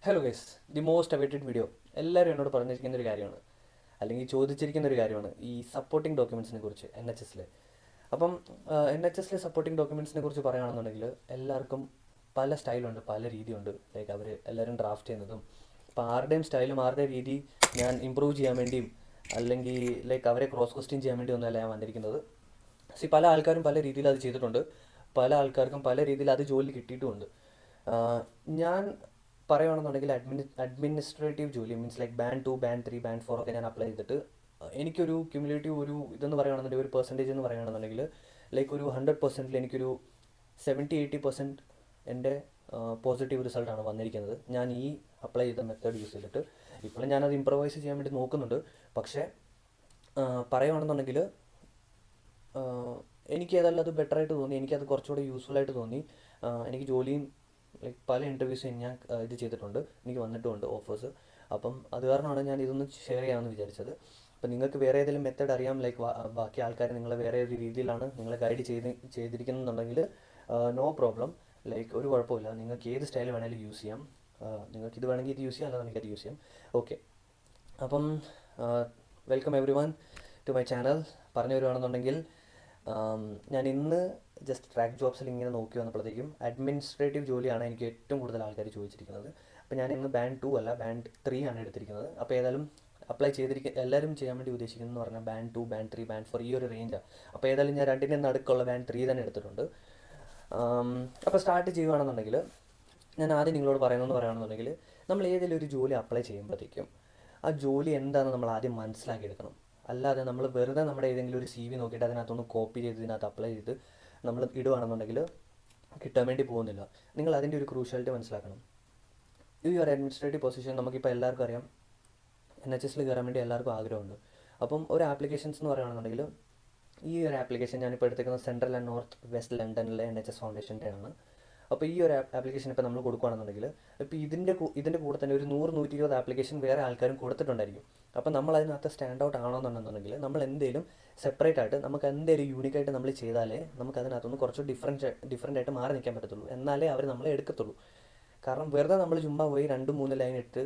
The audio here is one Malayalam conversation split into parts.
Hello guys, the most awaited video. എല്ലാവരും എന്നോട് പറഞ്ഞിരിക്കുന്ന ഒരു കാര്യമാണ്, അല്ലെങ്കിൽ ചോദിച്ചിരിക്കുന്ന ഒരു കാര്യമാണ് ഈ സപ്പോർട്ടിംഗ് ഡോക്യുമെൻറ്റ്സിനെ കുറിച്ച് എൻ എച്ച് എസിലെ. അപ്പം എൻ എച്ച് എസിലെ സപ്പോർട്ടിംഗ് ഡോക്യുമെൻറ്റ്സിനെ കുറിച്ച് പറയുകയാണെന്നുണ്ടെങ്കിൽ എല്ലാവർക്കും പല സ്റ്റൈലുണ്ട്, പല രീതിയുണ്ട്. ലൈക്ക് അവർ എല്ലാവരും ഡ്രാഫ്റ്റ് ചെയ്യുന്നതും അപ്പോൾ ആരുടെയും സ്റ്റൈലും ആരുടെയും രീതി ഞാൻ ഇമ്പ്രൂവ് ചെയ്യാൻ വേണ്ടിയും അല്ലെങ്കിൽ ലൈക്ക് അവരെ ക്രോസ് ക്വസ്റ്റ്യൻ ചെയ്യാൻ വേണ്ടി ഒന്നുമല്ല ഞാൻ വന്നിരിക്കുന്നത്. പല ആൾക്കാരും പല രീതിയിൽ അത് ചെയ്തിട്ടുണ്ട്, പല ആൾക്കാർക്കും പല രീതിയിൽ അത് ജോലി കിട്ടിയിട്ടുമുണ്ട്. ഞാൻ പറയുകയാണെന്നുണ്ടെങ്കിൽ അഡ്മിനിസ്ട്രേറ്റീവ് ജോലി means like band 2, band 3, band 4 ഒക്കെ ഞാൻ അപ്ലൈ ചെയ്തിട്ട് എനിക്കൊരു ക്യുമുലേറ്റീവ് ഒരു ഇതെന്ന് പറയുകയാണെന്നുണ്ടെങ്കിൽ ഒരു പെർസെൻറ്റേജ് എന്ന് പറയുകയാണെന്നുണ്ടെങ്കിൽ ലൈക്ക് ഒരു 100%-ൽ എനിക്കൊരു 70-80% എൻ്റെ പോസിറ്റീവ് റിസൾട്ടാണ് വന്നിരിക്കുന്നത് ഞാൻ ഈ അപ്ലൈ ചെയ്ത മെത്തേഡ് യൂസ് ചെയ്തിട്ട്. ഇപ്പോഴും ഞാനത് ഇമ്പ്രവൈസ് ചെയ്യാൻ വേണ്ടി നോക്കുന്നുണ്ട്. പക്ഷേ പറയുകയാണെന്നുണ്ടെങ്കിൽ എനിക്ക് ഏതായാലും അത് ബെറ്ററായിട്ട് തോന്നി, എനിക്കത് കുറച്ചുകൂടെ യൂസ്ഫുൾ ആയിട്ട് തോന്നി. എനിക്ക് ജോലിയും ലൈക്ക് പല ഇൻ്റർവ്യൂസും ഞാൻ ഇത് ചെയ്തിട്ടുണ്ട്, എനിക്ക് വന്നിട്ടുമുണ്ട് ഓഫേഴ്സ്. അപ്പം അത് കാരണമാണ് ഞാൻ ഇതൊന്ന് ഷെയർ ചെയ്യാമെന്ന് വിചാരിച്ചത്. അപ്പം നിങ്ങൾക്ക് വേറെ ഏതെങ്കിലും മെത്തേഡ് അറിയാം, ലൈക്ക് ബാക്കി ആൾക്കാർ നിങ്ങളെ വേറെ ഒരു രീതിയിലാണ് നിങ്ങളെ ഗൈഡ് ചെയ്തിരിക്കുന്നുണ്ടെങ്കിൽ നോ പ്രോബ്ലം, ലൈക്ക് ഒരു കുഴപ്പമില്ല. നിങ്ങൾക്ക് ഏത് സ്റ്റൈൽ വേണമെങ്കിലും യൂസ് ചെയ്യാം. നിങ്ങൾക്ക് ഇത് വേണമെങ്കിൽ ഇത് യൂസ് ചെയ്യാം, അല്ലാതെ എനിക്കത് യൂസ് ചെയ്യാം. ഓക്കെ, അപ്പം welcome every one two my channel. പറഞ്ഞു വരുവാണെന്നുണ്ടെങ്കിൽ ഞാൻ ഇന്ന് ജസ്റ്റ് ട്രാക്ക് ജോബ്സിൽ ഇങ്ങനെ നോക്കി വന്നപ്പോഴത്തേക്കും അഡ്മിനിസ്ട്രേറ്റീവ് ജോലിയാണ് എനിക്ക് ഏറ്റവും കൂടുതൽ ആൾക്കാർ ചോദിച്ചിരിക്കുന്നത്. അപ്പോൾ ഞാൻ ഇന്ന് ബാൻഡ് 2 അല്ല, ബാൻഡ് 3 ആണ് എടുത്തിരിക്കുന്നത്. അപ്പോൾ ഏതായാലും അപ്ലൈ എല്ലാവരും ചെയ്യാൻ വേണ്ടി ഉദ്ദേശിക്കുന്നതെന്ന് പറഞ്ഞാൽ ബാൻഡ് 2, ബാൻഡ് 3, ബാൻഡ് 4 ഈ ഒരു റേഞ്ചാണ്. അപ്പോൾ ഏതായാലും ഞാൻ രണ്ടിൻ്റെ നടുക്കുള്ള ബാൻഡ് 3 തന്നെ എടുത്തിട്ടുണ്ട്. അപ്പോൾ സ്റ്റാർട്ട് ചെയ്യുകയാണെന്നുണ്ടെങ്കിൽ ഞാൻ ആദ്യം നിങ്ങളോട് പറയുകയാണെന്നുണ്ടെങ്കിൽ നമ്മൾ ഏതെങ്കിലും ഒരു ജോലി അപ്ലൈ ചെയ്യുമ്പോഴത്തേക്കും ആ ജോലി എന്താണെന്ന് നമ്മൾ ആദ്യം മനസ്സിലാക്കിയെടുക്കണം. അല്ലാതെ നമ്മൾ വെറുതെ നമ്മുടെ ഏതെങ്കിലും ഒരു CV നോക്കിയിട്ട് അതിനകത്തൊന്ന് കോപ്പി ചെയ്ത് ഇതിനകത്ത് അപ്ലൈ ചെയ്ത് നമ്മൾ ഇടുകയാണെന്നുണ്ടെങ്കിൽ കിട്ടാൻ വേണ്ടി പോകുന്നില്ല. നിങ്ങൾ അതിൻ്റെ ഒരു ക്രൂഷ്യാലിറ്റി മനസ്സിലാക്കണം. ഈ ഒരു അഡ്മിനിസ്ട്രേറ്റീവ് പൊസിഷൻ നമുക്കിപ്പോൾ എല്ലാവർക്കും അറിയാം, NHSൽ കയറാൻ വേണ്ടി എല്ലാവർക്കും ആഗ്രഹമുണ്ട്. അപ്പം ഒരു ആപ്ലിക്കേഷൻസ് എന്ന് പറയുകയാണെന്നുണ്ടെങ്കിൽ ഈ ഒരു ആപ്ലിക്കേഷൻ ഞാനിപ്പോൾ എടുത്തേക്കുന്നത് സെൻട്രൽ ആൻഡ് നോർത്ത് വെസ്റ്റ് ലണ്ടനിലെ NHS ഫൗണ്ടേഷൻ്റെ ആണ്. അപ്പോൾ ഈ ഒരു ആപ്ലിക്കേഷൻ ഇപ്പോൾ നമ്മൾ കൊടുക്കുകയാണെന്നുണ്ടെങ്കിൽ ഇപ്പോൾ ഇതിൻ്റെ കൂടെ തന്നെ ഒരു 100-120 ആപ്ലിക്കേഷൻ വേറെ ആൾക്കാരും കൊടുത്തിട്ടുണ്ടായിരിക്കും. അപ്പോൾ നമ്മൾ അതിനകത്ത് സ്റ്റാൻഡ് ഔട്ട് ആണെന്നുണ്ടെന്നുണ്ടെങ്കിൽ നമ്മൾ എന്തെങ്കിലും സെപ്പറേറ്റ് ആയിട്ട് നമുക്ക് എന്തെങ്കിലും യൂണിക്കായിട്ട് നമ്മൾ ചെയ്താലേ നമുക്ക് അതിനകത്തുനിന്ന് കുറച്ച് ഡിഫറൻ്റ് ആയിട്ട് മാറി നിൽക്കാൻ പറ്റത്തുള്ളൂ. എന്നാലേ അവർ നമ്മളെ എടുക്കത്തുള്ളൂ. കാരണം വെറുതെ നമ്മൾ ചുമ്മാ പോയി 2-3 ലൈൻ ഇട്ട്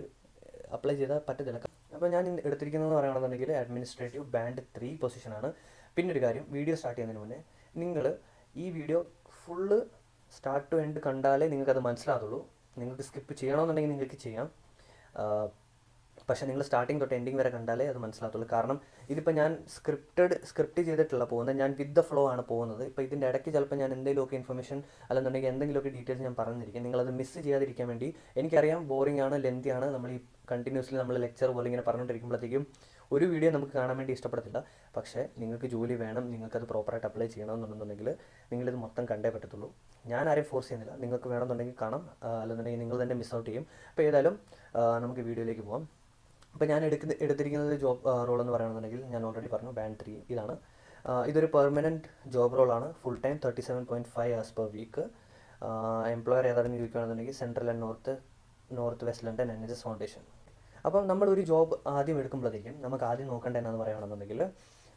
അപ്ലൈ ചെയ്താൽ പറ്റത്തില്ല. അപ്പോൾ ഞാൻ എടുത്തിരിക്കുന്നതെന്ന് പറയുകയാണെന്നുണ്ടെങ്കിൽ അഡ്മിനിസ്ട്രേറ്റീവ് ബാൻഡ് 3 പൊസിഷനാണ്. പിന്നെ ഒരു കാര്യം, വീഡിയോ സ്റ്റാർട്ട് ചെയ്യുന്നതിന് മുന്നേ നിങ്ങൾ ഈ video full start to end കണ്ടാലേ നിങ്ങൾക്കത് മനസ്സിലാകത്തുള്ളൂ. നിങ്ങൾക്ക് സ്കിപ്പ് ചെയ്യണമെന്നുണ്ടെങ്കിൽ നിങ്ങൾക്ക് ചെയ്യാം, പക്ഷേ നിങ്ങൾ സ്റ്റാർട്ടിങ് തൊട്ട് എൻഡിങ് വരെ കണ്ടാലേ അത് മനസ്സിലാകത്തുള്ളൂ. കാരണം ഇതിപ്പോൾ ഞാൻ സ്ക്രിപ്റ്റ് ചെയ്തിട്ടുള്ള പോകുന്നത്, ഞാൻ വിത്ത് ദ ഫ്ലോ ആണ് പോകുന്നത്. ഇപ്പോൾ ഇതിൻ്റെ ഇടയ്ക്ക് ചിലപ്പോൾ ഞാൻ എന്തെങ്കിലുമൊക്കെ ഇൻഫർമേഷൻ അല്ലെന്നുണ്ടെങ്കിൽ എന്തെങ്കിലുമൊക്കെ ഡീറ്റെയിൽസ് ഞാൻ പറഞ്ഞിരിക്കും. നിങ്ങളത് മിസ് ചെയ്യാതിരിക്കാൻ വേണ്ടി. എനിക്കറിയാം ബോറിംഗ് ആണ്, ലെങ്തി ആണ്, നമ്മൾ ഈ കണ്ടിന്യൂസ്ലി നമ്മൾ ലെക്ചർ പോലെ ഇങ്ങനെ പറഞ്ഞുകൊണ്ടിരിക്കുമ്പോഴത്തേക്കും ഒരു വീഡിയോ നമുക്ക് കാണാൻ വേണ്ടി ഇഷ്ടപ്പെടത്തില്ല. പക്ഷേ നിങ്ങൾക്ക് ജോലി വേണം, നിങ്ങൾക്കത് പ്രോപ്പറായിട്ട് അപ്ലൈ ചെയ്യണമെന്നുണ്ടെന്നുണ്ടെങ്കിൽ നിങ്ങളിത് മൊത്തം കണ്ടേ പറ്റത്തുള്ളൂ. ഞാൻ ആരെയും ഫോഴ്സ് ചെയ്യുന്നില്ല, നിങ്ങൾക്ക് വേണമെന്നുണ്ടെങ്കിൽ കാണാം, അല്ലെന്നുണ്ടെങ്കിൽ നിങ്ങൾ തന്നെ മിസ് ഔട്ട് ചെയ്യും. അപ്പോൾ ഏതായാലും നമുക്ക് വീഡിയോയിലേക്ക് പോകാം. അപ്പോൾ ഞാൻ എടുത്തിരിക്കുന്നത് ജോബ് റോൾ എന്ന് പറയുകയാണെന്നുണ്ടെങ്കിൽ ഞാൻ ഓൾറെഡി പറഞ്ഞു ബാൻഡ് 3 ഇതാണ്. ഇതൊരു പെർമനൻറ്റ് ജോബ് റോളാണ്. Full time 37.5 hours per week. Employer ഏതാണെന്ന് ചോദിക്കുകയാണെന്നുണ്ടെങ്കിൽ central and north west London NHS foundation. അപ്പം നമ്മളൊരു ജോബ് ആദ്യം എടുക്കുമ്പോഴത്തേക്കും നമുക്ക് ആദ്യം നോക്കേണ്ട എന്നാന്ന് പറയുകയാണെന്നുണ്ടെങ്കിൽ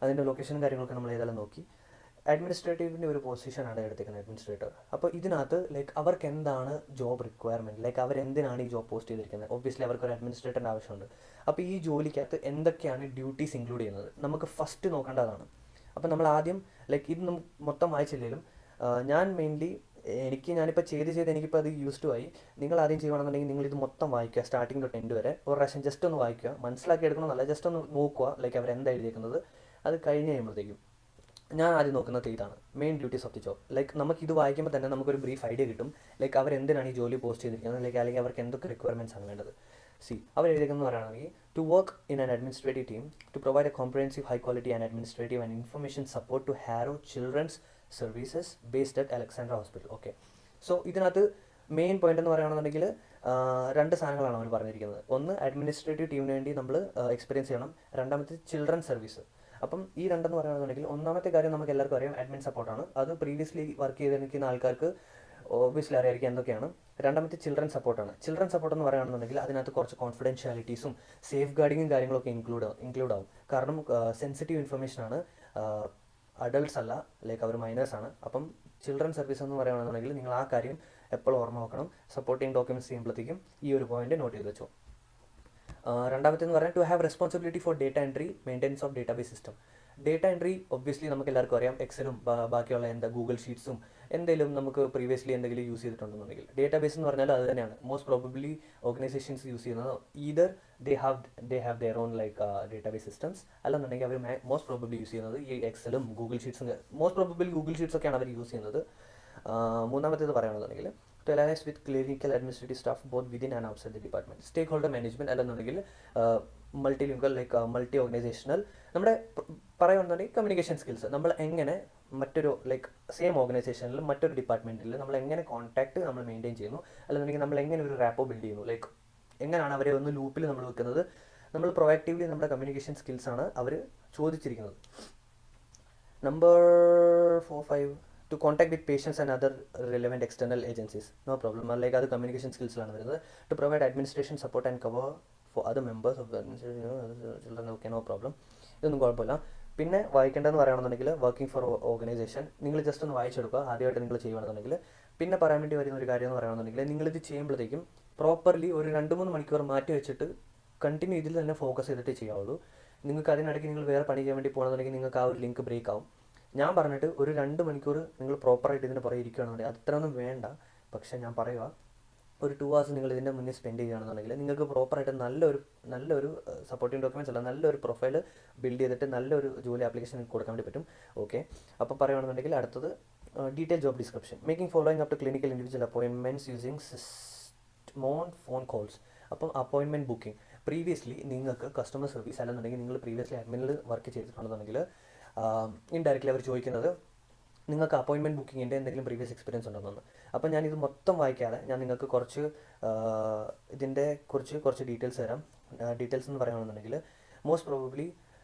അതിൻ്റെ ലൊക്കേഷനും കാര്യങ്ങളൊക്കെ നമ്മൾ ഏതായാലും നോക്കി. അഡ്മിനിസ്ട്രേറ്റീവിൻ്റെ ഒരു പൊസിഷനാണ് എടുത്തേക്കുന്നത്, അഡ്മിനിസ്ട്രേറ്റർ. അപ്പോൾ ഇതിനകത്ത് ലൈക്ക് അവർക്ക് എന്താണ് ജോബ് റിക്വയർമെൻറ്റ്, ലൈക്ക് അവരെന്തിനാണ് ഈ ജോബ് പോസ്റ്റ് ചെയ്തിരിക്കുന്നത്. ഒബ്വിയസ്ലി അവർക്ക് ഒരു അഡ്മിനിസ്ട്രേറ്ററിൻ്റെ ആവശ്യമുണ്ട്. അപ്പോൾ ഈ ജോലിക്കകത്ത് എന്തൊക്കെയാണ് ഡ്യൂട്ടീസ് ഇൻക്ലൂഡ് ചെയ്യുന്നത് നമുക്ക് ഫസ്റ്റ് നോക്കേണ്ടതാണ്. അപ്പോൾ നമ്മൾ ആദ്യം ലൈക്ക് ഇത് മൊത്തം വായിച്ചില്ലെങ്കിലും ഞാൻ മെയിൻലി ഞാനിപ്പോൾ ചെയ്ത് എനിക്കിപ്പോൾ അത് യൂസ് ടു ആയി. നിങ്ങൾ ആദ്യം ചെയ്യുകയാണെന്നുണ്ടെങ്കിൽ നിങ്ങൾ ഇത് മൊത്തം വായിക്കുക, സ്റ്റാർട്ടിങ് തൊട്ട് എൻഡ് വരെ ഒരു പ്രാവശ്യം ജസ്റ്റ് ഒന്ന് വായിക്കുക. മനസ്സിലാക്കി എടുക്കണമെന്നല്ല, ജസ്റ്റ് ഒന്ന് നോക്കുക ലൈക്ക് അവരെന്താ എഴുതിയിരിക്കുന്നത്. അത് കഴിഞ്ഞ് കഴിയുമ്പോഴത്തേക്കും ഞാൻ ആദ്യം നോക്കുന്നത് ഇതാണ് main duties of the job. Like നമുക്കിത് വായിക്കുമ്പോൾ തന്നെ നമുക്കൊരു ബ്രീഫ് ഐഡിയ കിട്ടും, ലൈക്ക് അവരെന്തിനാണ് ഈ ജോലി പോസ്റ്റ് ചെയ്തിരിക്കുന്നത്, ലൈക്ക് അല്ലെങ്കിൽ അവർക്ക് എന്തൊക്കെ റിക്വയർമെൻറ്റ്സ് ആണ് വേണ്ടത്. അവർ എഴുതിയിരിക്കുന്നത് പറയുകയാണെങ്കിൽ to work in an administrative team to provide a comprehensive high quality and administrative and information support to Harrow children's services based at Alexandra Hospital. Okay, so ഇതിനകത്ത് മെയിൻ പോയിന്റ് എന്ന് പറയുകയാണെന്നുണ്ടെങ്കിൽ 2 സാധനങ്ങളാണ് അവർ പറഞ്ഞിരിക്കുന്നത്. ഒന്ന്, അഡ്മിനിസ്ട്രേറ്റീവ് ടീമിന് വേണ്ടി നമ്മൾ എക്സ്പീരിയൻസ് ചെയ്യണം. രണ്ടാമത്തെ ചിൽഡ്രൻ സർവീസ്. അപ്പം ഈ രണ്ടെന്ന് പറയുകയാണെന്നുണ്ടെങ്കിൽ ഒന്നാമത്തെ കാര്യം നമുക്ക് എല്ലാവർക്കും അറിയാം, അഡ്മിൻ സപ്പോർട്ടാണ്. അത് പ്രീവിയസ്ലി വർക്ക് ചെയ്തിരിക്കുന്ന ആൾക്കാർക്ക് ഒബ്വിയസ്ലി അറിയായിരിക്കും എന്തൊക്കെയാണ്. രണ്ടാമത്തെ ചിൽഡ്രൻ സപ്പോർട്ടാണ്. ചിൽഡ്രൻ സപ്പോർട്ട് എന്ന് പറയുകയാണെന്നുണ്ടെങ്കിൽ അതിനകത്ത് കുറച്ച് കോൺഫിഡൻഷ്യാലിറ്റീസും സേഫ് ഗാർഡിങ്ങും കാര്യങ്ങളൊക്കെ ഇൻക്ലൂഡ് ആവും. കാരണം സെൻസിറ്റീവ് ഇൻഫർമേഷനാണ്, അഡൾട്ട്സ് അല്ല, ലൈക്ക് അവർ മൈനേഴ്സാണ്. അപ്പം ചിൽഡ്രൻ സർവീസ് എന്ന് പറയുകയാണെന്നുണ്ടെങ്കിൽ നിങ്ങൾ ആ കാര്യം എപ്പോഴും ഓർമ്മ നോക്കണം. സപ്പോർട്ടിങ് ഡോക്യുമെൻറ്റ്സ് ചെയ്യുമ്പോഴത്തേക്കും ഈ ഒരു പോയിന്റ് നോട്ട് ചെയ്ത് വെച്ചോ. രണ്ടാമത്തേന്ന് പറഞ്ഞാൽ to have responsibility for data entry, maintenance of database system. Data entry obviously നമുക്ക് എല്ലാവർക്കും അറിയാം, എക്സലും ബാക്കിയുള്ള ഗൂഗിൾ ഷീറ്റ്സും എന്തെങ്കിലും നമുക്ക് പ്രീവിയസ്ലി എന്തെങ്കിലും യൂസ് ചെയ്തിട്ടുണ്ടെന്നുണ്ടെങ്കിൽ ഡേറ്റാബേസ് എന്ന് പറഞ്ഞാൽ അത് തന്നെയാണ് മോസ്റ്റ് പ്രോബബ്ലി ഓർഗനൈസേഷൻസ് യൂസ് ചെയ്യുന്നത്. Either they have their own like database systems, അല്ലെന്നുണ്ടെങ്കിൽ അവർ മോസ്റ്റ് പ്രോബബ്ലി യൂസ് ചെയ്യുന്നത് ഈ എക്സലും ഗൂഗിൾ ഷീറ്റ്സും, മോസ്റ്റ് പ്രോബബ്ലി ഗൂഗിൾ ഷീറ്റ്സ് ഒക്കെയാണ് അവർ യൂസ് ചെയ്യുന്നത്. മൂന്നാമത്തേത് പറയുകയാണെന്നുണ്ടെങ്കിൽ to alliance with clinical administrative staff both within and outside the department. Stakeholder management അല്ലെന്നുണ്ടെങ്കിൽ മൾട്ടിലിംഗ്വൽ ലൈക്ക് മൾട്ടി ഓർഗനൈസേഷണൽ. നമ്മുടെ പറയുകയാണെന്നുണ്ടെങ്കിൽ കമ്മ്യൂണിക്കേഷൻ സ്കിൽസ് നമ്മൾ എങ്ങനെ മറ്റൊരു ലൈക്ക് സെയിം ഓർഗനൈസേഷനിൽ മറ്റൊരു ഡിപ്പാർട്ട്മെൻറ്റിൽ നമ്മൾ എങ്ങനെ കോൺടാക്ട് നമ്മൾ മെയിൻറ്റെയിൻ ചെയ്യുന്നു, അല്ലെന്നുണ്ടെങ്കിൽ നമ്മൾ എങ്ങനെ ഒരു റാപ്പോ ബിൽഡ് ചെയ്യുന്നു, ലൈക്ക് എങ്ങനെയാണ് അവരെ ഒന്ന് ലൂപ്പിൽ നമ്മൾ വെക്കുന്നത്. നമ്മൾ പ്രൊആക്റ്റീവ്ലി നമ്മുടെ കമ്മ്യൂണിക്കേഷൻ സ്കിൽസാണ് അവർ ചോദിച്ചിരിക്കുന്നത്. Number 4-5 to contact with patients and other relevant external agencies. No problem. Like അത് കമ്മ്യൂണിക്കേഷൻ സ്കിൽസിലാണ് വരുന്നത്. To provide administration support and cover for other members of the children. Okay, no problem. ഇതൊന്നും കുഴപ്പമില്ല. പിന്നെ വായിക്കേണ്ടതെന്ന് പറയുകയാണെന്നുണ്ടെങ്കിൽ വർക്കിംഗ് ഫോർ ഓർഗനൈസേഷൻ നിങ്ങൾ ജസ്റ്റ് ഒന്ന് വായിച്ചെടുക്കുക ആദ്യമായിട്ട് നിങ്ങൾ ചെയ്യുകയാണെന്നുണ്ടെങ്കിൽ. പിന്നെ പറയാൻ വേണ്ടി വരുന്ന ഒരു കാര്യം എന്ന് പറയുകയാണെന്നുണ്ടെങ്കിൽ നിങ്ങളിത് ചെയ്യുമ്പോഴത്തേക്കും പ്രോപ്പർലി ഒരു 2-3 മണിക്കൂർ മാറ്റി വെച്ചിട്ട് കണ്ടിന്യൂ ഇതിൽ തന്നെ ഫോക്കസ് ചെയ്തിട്ട് ചെയ്യാവുള്ളൂ. നിങ്ങൾക്ക് അതിനിടയ്ക്ക് നിങ്ങൾ വേറെ പണി ചെയ്യാൻ വേണ്ടി പോകണമെന്നുണ്ടെങ്കിൽ നിങ്ങൾക്ക് ആ ഒരു ലിങ്ക് ബ്രേക്ക് ആവും. ഞാൻ പറഞ്ഞിട്ട് ഒരു 2 മണിക്കൂർ നിങ്ങൾ പ്രോപ്പറായിട്ട് ഇതിന് പുറകെ ഇരിക്കുകയാണെന്നുണ്ടെങ്കിൽ അത്രയൊന്നും വേണ്ട. പക്ഷേ ഞാൻ പറയുക ഒരു 2 hours നിങ്ങൾ ഇതിൻ്റെ മുന്നിൽ സ്പെൻഡ് ചെയ്യുകയാണെന്നുണ്ടെങ്കിൽ നിങ്ങൾക്ക് പ്രോപ്പറായിട്ട് നല്ലൊരു സപ്പോർട്ടിംഗ് ഡോക്യുമെൻറ്റ്സ് അല്ല നല്ലൊരു പ്രൊഫൈൽ ബിൽഡ് ചെയ്തിട്ട് നല്ലൊരു ജോലി ആപ്ലിക്കേഷൻ കൊടുക്കാൻ വേണ്ടി പറ്റും. ഓക്കെ, അപ്പോൾ പറയുകയാണെന്നുണ്ടെങ്കിൽ അടുത്തത് detail job description. Making following up to clinical individual appointments using phone calls. അപ്പം അപ്പോയിൻമെൻറ്റ് ബുക്കിംഗ് പ്രീവിയസ്ലി നിങ്ങൾക്ക് കസ്റ്റമർ സർവീസ് അല്ലെന്നുണ്ടെങ്കിൽ നിങ്ങൾ പ്രീവിയസ്ലി അഡ്മിനിൽ വർക്ക് ചെയ്തിട്ടുണ്ടെന്നുണ്ടെങ്കിൽ ഇൻഡയറക്റ്റ്ലി അവർ ചോദിക്കുന്നത് നിങ്ങൾക്ക് അപ്പോയിൻമെൻറ്റ് ബുക്കിങ്ങിൻ്റെ എന്തെങ്കിലും പ്രീവിയസ് എക്സ്പീരിയൻസ് ഉണ്ടെന്നാണ്. അപ്പോൾ ഞാനിത് മൊത്തം വായിക്കാതെ ഞാൻ നിങ്ങൾക്ക് ഇതിൻ്റെ കുറച്ച് ഡീറ്റെയിൽസ് തരാം. ഡീറ്റെയിൽസ് എന്ന് പറയുകയാണെന്നുണ്ടെങ്കിൽ മോസ്റ്റ് പ്രോബബ്ലി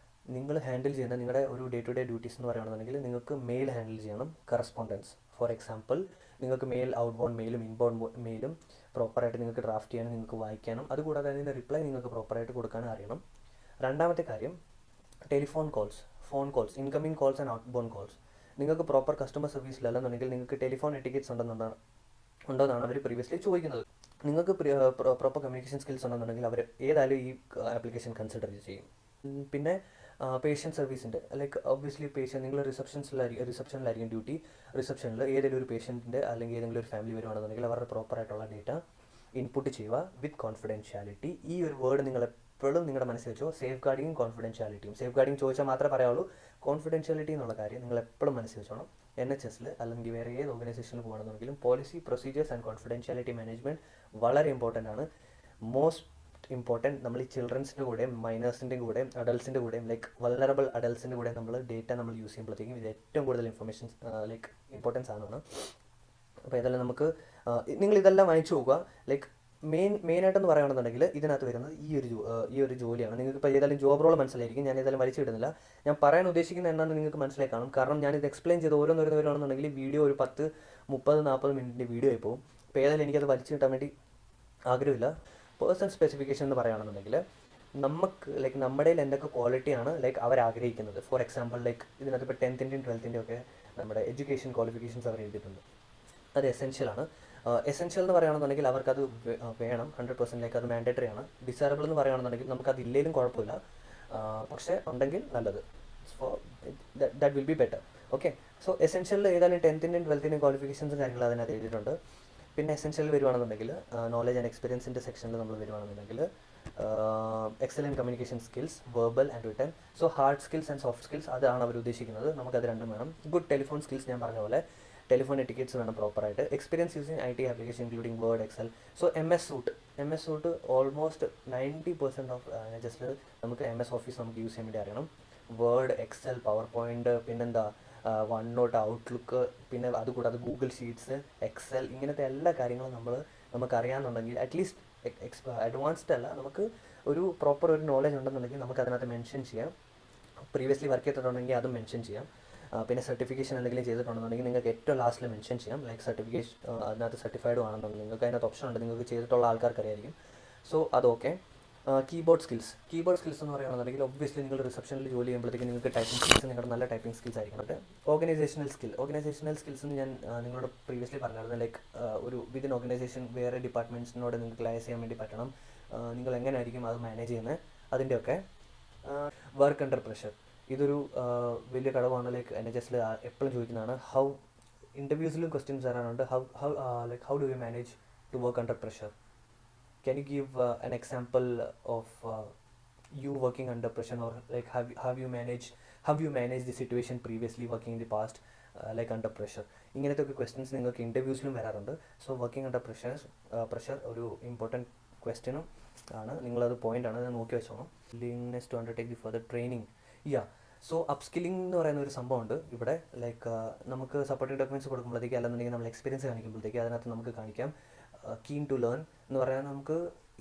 നിങ്ങൾ ഹാൻഡിൽ ചെയ്യുന്ന നിങ്ങളുടെ ഒരു ഡേ ടു ഡേ ഡ്യൂട്ടീസ് എന്ന് പറയുകയാണെന്നുണ്ടെങ്കിൽ നിങ്ങൾക്ക് മെയിൽ ഹാൻഡിൽ ചെയ്യണം, കറസ്പോണ്ടൻസ്. ഫോർ എക്സാമ്പിൾ നിങ്ങൾക്ക് മെയിൽ ഔട്ട് ബൗണ്ട് മെയിലും ഇൻബൗണ്ട് മെയിലും പ്രോപ്പറായിട്ട് നിങ്ങൾക്ക് ഡ്രാഫ്റ്റ് ചെയ്യാനും നിങ്ങൾക്ക് വായിക്കാനും അതുകൂടാതെ അതിൻ്റെ റിപ്ലൈ നിങ്ങൾക്ക് പ്രോപ്പറായിട്ട് കൊടുക്കാനും അറിയണം. രണ്ടാമത്തെ കാര്യം telephone calls, phone calls, incoming calls and out bound calls. നിങ്ങൾക്ക് പ്രോപ്പർ കസ്റ്റമർ സർവീസിലല്ലെന്നുണ്ടെങ്കിൽ നിങ്ങൾക്ക് ടെലിഫോൺ എറ്റിക്കറ്റ്സ് ഉണ്ടോയെന്നാണ് അവർ പ്രീവിയസ്ലി ചോദിക്കുന്നത്. നിങ്ങൾക്ക് പ്രോപ്പർ കമ്മ്യൂണിക്കേഷൻ സ്കിൽസ് ഉണ്ടെന്നുണ്ടെങ്കിൽ അവർ ഏതായാലും ഈ ആപ്ലിക്കേഷൻ കൺസിഡർ ചെയ്യും. പിന്നെ പേഷ്യൻ്റ് സർവീസിൻ്റെ ലൈക്ക് ഒബ്വിയസ്ലി നിങ്ങൾ റിസപ്ഷനിലായിരിക്കും ഡ്യൂട്ടി. റിസപ്ഷനിൽ ഏതെങ്കിലും ഒരു പേഷ്യൻറ്റിൻ്റെ അല്ലെങ്കിൽ ഏതെങ്കിലും ഒരു ഫാമിലി വരുവാണെന്നുണ്ടെങ്കിൽ അവരുടെ പ്രോപ്പറായിട്ടുള്ള ഡേറ്റ ഇൻപുട്ട് ചെയ്യുക വിത്ത് കോൺഫിഡൻഷ്യാലിറ്റി. ഈ ഒരു വേർഡ് നിങ്ങൾ എപ്പോഴും നിങ്ങളുടെ മനസ്സിൽ വെച്ചോ. സേഫ് ഗാർഡിങ്ങും കോൺഫിഡൻഷ്യാലിറ്റിയും. സേഫ് ഗാർഡിങ് ചോദിച്ചാൽ മാത്രമേ പറയാവുള്ളൂ. കോൺഫിഡൻഷ്യാലിറ്റി എന്നുള്ള കാര്യം നിങ്ങൾ എപ്പോഴും മനസ്സിൽ വെച്ചോണം. NHSൽ അല്ലെങ്കിൽ വേറെ ഏത് ഓർഗനൈസേഷനിൽ പോകുകയാണെന്നുണ്ടെങ്കിലും policy, procedures and confidentiality management വളരെ ഇമ്പോർട്ടൻ്റ് ആണ്. Most important. നമ്മൾ ഈ ചിൽഡ്രൻസിൻ്റെ കൂടെയും മൈനേഴ്സിൻ്റെ കൂടെയും അഡൾട്ട്സിൻ്റെ കൂടെയും ലൈക്ക് വൾനറബിൾ അഡൾട്ട്സിൻ്റെ കൂടെ നമ്മൾ ഡേറ്റ നമ്മൾ യൂസ് ചെയ്യുമ്പോഴത്തേക്കും ഇത് ഏറ്റവും കൂടുതൽ ഇൻഫർമേഷൻസ് ലൈക്ക് ഇമ്പോർട്ടൻസ് ആണ്. അപ്പോൾ ഇതെല്ലാം നമുക്ക് നിങ്ങളിതെല്ലാം വാങ്ങിച്ചു പോകുക. ലൈക്ക് മെയിനായിട്ടെന്ന് പറയുകയാണെന്നുണ്ടെങ്കിൽ ഇതിനകത്ത് വരുന്നത് ഈ ഒരു ജോലിയാണ്. നിങ്ങൾക്ക് ഇപ്പോൾ ഏതായാലും ജോബ് റോൾ മനസ്സിലായിരിക്കും. ഞാൻ ഏതായാലും വലിച്ചു വിടുന്നില്ല. ഞാൻ പറയാൻ ഉദ്ദേശിക്കുന്നത് എന്താണെന്ന് നിങ്ങൾക്ക് മനസ്സിലായി കാണും. കാരണം ഞാനിത് എക്സ്പ്ലെയിൻ ചെയ്ത് ഓരോന്നോരോന്നാണെന്നുണ്ടെങ്കിൽ വീഡിയോ ഒരു 10, 30, 40 മിനിറ്റിൻ്റെ വീഡിയോ ആയി പോകും. അപ്പോൾ ഏതായാലും എനിക്കത് വലിച്ചു കിട്ടാൻ വേണ്ടി ആഗ്രഹമില്ല. പേഴ്സണൽ സ്പെസിഫിക്കേഷൻ എന്ന് പറയുകയാണെന്നുണ്ടെങ്കിൽ നമുക്ക് ലൈക്ക് നമ്മുടെ എന്തൊക്കെ ക്വാളിറ്റിയാണ് ലൈക്ക് അവർ ആഗ്രഹിക്കുന്നത്. ഫോർ എക്സാമ്പിൾ ലൈക്ക് ഇതിനകത്ത് ഇപ്പോൾ 10th-ൻ്റെയും 12th-ൻ്റെയും ഒക്കെ നമ്മുടെ എഡ്യൂക്കേഷൻ ക്വാളിഫിക്കേഷൻസ് അവർ എഴുതിയിട്ടുണ്ട്. അത് എസെൻഷ്യലാണ്. എസെൻഷ്യൽ എന്ന് പറയുകയാണെന്നുണ്ടെങ്കിൽ അവർക്കത് വേണം 100%. ലൈക്ക് അത് മാൻഡേറ്ററി ആണ്. ഡിസൈറബിൾ എന്ന് പറയുകയാണെന്നുണ്ടെങ്കിൽ നമുക്കത് ഇല്ലെങ്കിലും കുഴപ്പമില്ല, പക്ഷേ ഉണ്ടെങ്കിൽ നല്ലത്. That will be better. Okay, so എസെൻഷ്യലിൽ ഏതായാലും 10th-ൻ്റെയും 12th-ൻ്റെയും ക്വാളിഫിക്കേഷൻസും കാര്യങ്ങൾ അതിനകത്ത് എഴുതിയിട്ടുണ്ട്. പിന്നെ എസെൻഷ്യൽ വരുവാണെന്നുണ്ടെങ്കിൽ നോളജ് ആൻഡ് എക്സ്പീരിയൻസിൻ്റെ സെക്ഷനിൽ നമ്മൾ വരുവാണെന്നുണ്ടെങ്കിൽ excellent communication skills, verbal and written. So hard skills and soft skills അതാണ് അവർ ഉദ്ദേശിക്കുന്നത്. നമുക്കത് രണ്ടും വേണം. ഗുഡ് ടെലിഫോൺ സ്കിൽസ്, ഞാൻ പറഞ്ഞ പോലെ ടെലിഫോൺ എറ്റിക്കറ്റ്സ് വേണം പ്രോപ്പറായിട്ട്. Experience using IT application including Word, Excel. So MS suite almost 90% of just നമുക്ക് MS ഓഫീസ് നമുക്ക് യൂസ് ചെയ്യാൻ വേണ്ടി അറിയണം. വേർഡ്, എക്സൽ, പവർ പോയിൻറ്റ്, പിന്നെന്താ OneNote, ഔട്ട്ലുക്ക്, പിന്നെ അതുകൂടാതെ ഗൂഗിൾ ഷീറ്റ്സ്, എക്സൽ, ഇങ്ങനത്തെ എല്ലാ കാര്യങ്ങളും നമുക്കറിയാമെന്നുണ്ടെങ്കിൽ അറ്റ്ലീസ്റ്റ് അഡ്വാൻസ്ഡ് അല്ല, നമുക്ക് ഒരു പ്രോപ്പർ ഒരു നോളജ് ഉണ്ടെന്നുണ്ടെങ്കിൽ നമുക്ക് അതിനകത്ത് മെൻഷൻ ചെയ്യാം. പ്രീവിയസ്ലി വർക്ക് ചെയ്തിട്ടുണ്ടെങ്കിൽ അതും മെൻഷൻ ചെയ്യാം. പിന്നെ സർട്ടിഫിക്കേഷൻ എന്തെങ്കിലും ചെയ്തിട്ടുണ്ടെന്നുണ്ടെങ്കിൽ നിങ്ങൾക്ക് ഏറ്റവും ലാസ്റ്റിൽ മെൻഷൻ ചെയ്യാം. ലൈക്ക് സർട്ടിഫിക്കേഷൻ അതിനകത്ത് സർട്ടിഫൈഡ് ആണെന്നുണ്ടെങ്കിൽ നിങ്ങൾക്ക് അതിനകത്ത് ഓപ്ഷൻ ഉണ്ട്. നിങ്ങൾക്ക് ചെയ്തിട്ടുള്ള ആൾക്കാർക്ക് അറിയായിരിക്കും. സോ അതൊക്കെ. കീബോർഡ് സ്കിൽസ് എന്ന് പറയുകയാണെന്നുണ്ടെങ്കിൽ ഒബ്വിയസ്ലി നിങ്ങൾ റിസപ്ഷനിൽ ജോലി ചെയ്യുമ്പോഴത്തേക്കും നിങ്ങൾക്ക് ടൈപ്പിംഗ് സ്കിൽസ് നിങ്ങളുടെ നല്ല ടൈപ്പിംഗ് സ്കിൽസ് ആയിരിക്കും. അത് ഓർഗനൈസേഷണൽ സ്കിൽസ് എന്ന് ഞാൻ നിങ്ങളോട് പ്രീവിയസ്ലി പറഞ്ഞായിരുന്നു. ലൈക്ക് ഒരു വിതിൻ ഓർഗനൈസേഷൻ വേറെ ഡിപ്പാർട്ട്മെൻറ്റ്സിനോട് നിങ്ങൾക്ക് ലയസ് ചെയ്യാൻ വേണ്ടി പറ്റണം. നിങ്ങൾ എങ്ങനെ ആയിരിക്കും അത് മാനേജ് ചെയ്യുന്നത്, അതിൻ്റെയൊക്കെ. വർക്ക് അണ്ടർ പ്രഷർ, ഇതൊരു വലിയ ഘടകമാണ്. ലൈക്ക് NHS എപ്പോഴും ചോദിക്കുന്നതാണ്. ഇൻ്റർവ്യൂസിലും ക്വസ്റ്റ്യൻസ് വരാനുണ്ട്. How do you manage to work under pressure? Can you give an example of you working under pressure, or like have you managed the situation previously working in the past, like under pressure? ഇങ്ങനത്തെ ഒക്കെ ക്വസ്റ്റ്യൻസ് നിങ്ങൾക്ക് ഇൻ്റർവ്യൂസിലും വരാറുണ്ട്. സോ വർക്കിംഗ് അണ്ടർ പ്രഷർ ഒരു ഇമ്പോർട്ടൻറ്റ് ക്വസ്റ്റ്യനും ആണ്. നിങ്ങളത് പോയിൻ്റാണ്, അത് നോക്കി വെച്ചോണം. Willingness to undertake the further training. So upskilling എന്ന് പറയുന്ന ഒരു സംഭവമുണ്ട് ഇവിടെ. ലൈക്ക് നമുക്ക് സപ്പോർട്ടിംഗ് ഡോക്യുമെൻറ്റ്സ് കൊടുക്കുമ്പോഴത്തേക്ക്, അല്ലെന്നുണ്ടെങ്കിൽ നമ്മൾ എക്സ്പീരിയൻസ് കാണിക്കുമ്പോഴത്തേക്ക് അതിനകത്ത് നമുക്ക് കാണിക്കാം കീൻ ടു ലേൺ എന്ന് പറയാൻ. നമുക്ക്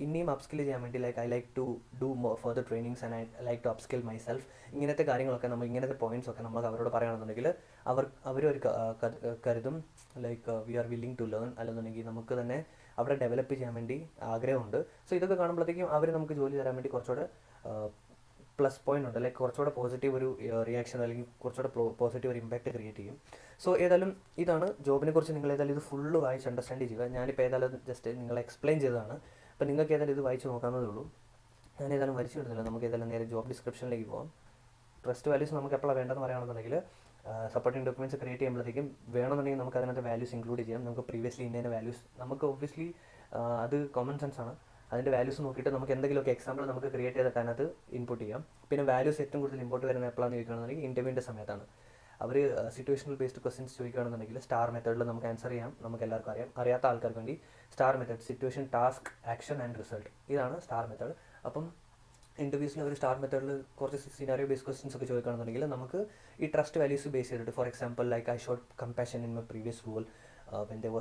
ഇനിയും അപ്സ്കിൽ ചെയ്യാൻ വേണ്ടി I like to do more further trainings and I like to upskill myself. ഇങ്ങനത്തെ കാര്യങ്ങളൊക്കെ നമ്മൾ, ഇങ്ങനത്തെ പോയിന്റ്സ് ഒക്കെ നമ്മൾ അവരോട് പറയുകയാണെന്നുണ്ടെങ്കിൽ അവരൊരു കരുതും like we are willing to learn, അല്ലെന്നുണ്ടെങ്കിൽ നമുക്ക് തന്നെ അവിടെ ഡെവലപ്പ് ചെയ്യാൻ വേണ്ടി ആഗ്രഹമുണ്ട്. സോ ഇതൊക്കെ കാണുമ്പോഴത്തേക്കും അവർ നമുക്ക് ജോലി തരാൻ വേണ്ടി കുറച്ചുകൂടെ പ്ലസ് പോയിന്റ് ഉണ്ട്. ലൈക്ക് കുറച്ചുകൂടെ പോസിറ്റീവ് ഒരു റിയാക്ഷൻ, അല്ലെങ്കിൽ കുറച്ചുകൂടെ പോസിറ്റീവ് ഒരു ഇമ്പാക്റ്റ് ക്രിയേറ്റ് ചെയ്യും. സോ ഏതായാലും ഇതാണ് ജോബിനെ കുറിച്ച്. നിങ്ങൾ ഏതായാലും ഇത് ഫുള്ള് വായിച്ച് അണ്ടർസ്റ്റാൻഡ് ചെയ്യുക. ഞാനിപ്പോൾ ഏതായാലും ജസ്റ്റ് നിങ്ങളെ എക്സ്പ്ലെയിൻ ചെയ്തതാണ്. അപ്പോൾ നിങ്ങൾക്ക് ഏതായാലും ഇത് വായിച്ച് നോക്കാവുന്നതേ ഉള്ളൂ. ഞാൻ ഏതായാലും വരച്ചു വിടുന്നില്ല. നമുക്ക് ഏതായാലും നേരെ ജോബ് ഡിസ്ക്രിപ്ഷനിലേക്ക് പോകാം. ട്രസ്റ്റ് വാല്യൂസ് നമുക്ക് എപ്പോഴാണ് വേണ്ടതെന്ന് പറയുകയാണെന്നുണ്ടെങ്കിൽ, സപ്പോർട്ടിംഗ് ഡോക്യുമെൻറ്റ്സ് ക്രിയേറ്റ് ചെയ്യുമ്പോഴത്തേക്കും വേണമെന്നുണ്ടെങ്കിൽ നമുക്ക് അതിനകത്ത് വാല്യൂസ് ഇൻക്ലൂഡ് ചെയ്യാം. നമുക്ക് പ്രീവിയസ്ലി ഇന്നതിൻ്റെ വാല്യൂസ് നമുക്ക് ഒബ്വിയസ്ലി അത് കോമൺ സെൻസ് ആണ്. അതിൻ്റെ വാല്യൂസ് നോക്കിയിട്ട് നമുക്ക് എന്തെങ്കിലുമൊക്കെ എക്സാമ്പിൾ നമുക്ക് ക്രിയേറ്റ് ചെയ്തിട്ട് അതിനകത്ത് ഇൻപുട്ട് ചെയ്യാം. പിന്നെ വാല്യൂസ് ഏറ്റവും കൂടുതൽ ഇമ്പോർട്ട് വരുന്ന എപ്പോഴാണെന്ന് ചോദിക്കുകയാണെന്നുണ്ടെങ്കിൽ ഇൻ്റർവ്യൂവിൻ്റെ സമയത്താണ്. അവർ സിറ്റുവേഷണൽ ബേസ്ഡ് ക്വസ്റ്റ്യൻസ് ചോദിക്കുകയാണെന്നുണ്ടെങ്കിൽ സ്റ്റാർ മെത്തേഡിൽ നമുക്ക് ആൻസർ ചെയ്യാം. നമുക്ക് എല്ലാവർക്കും അറിയാം. അറിയാത്ത ആൾക്കാർക്ക് വേണ്ടി star method, situation, task, action and result, ഇതാണ് സ്റ്റാർ മെത്തേഡ്. അപ്പം ഇൻ്റർവ്യൂസിൽ ഒരു സ്റ്റാർ മെത്തേഡിൽ കുറച്ച് സിനാരിയോ ബേസ്ഡ് ക്വസ്റ്റ്യൻസ് ഒക്കെ ചോദിക്കുകയാണെന്നുണ്ടെങ്കിൽ നമുക്ക് ഈ ട്രസ്റ്റ് വാല്യൂസ് ബേസ് ചെയ്തിട്ട്, for example like I showed compassion in my previous role. When there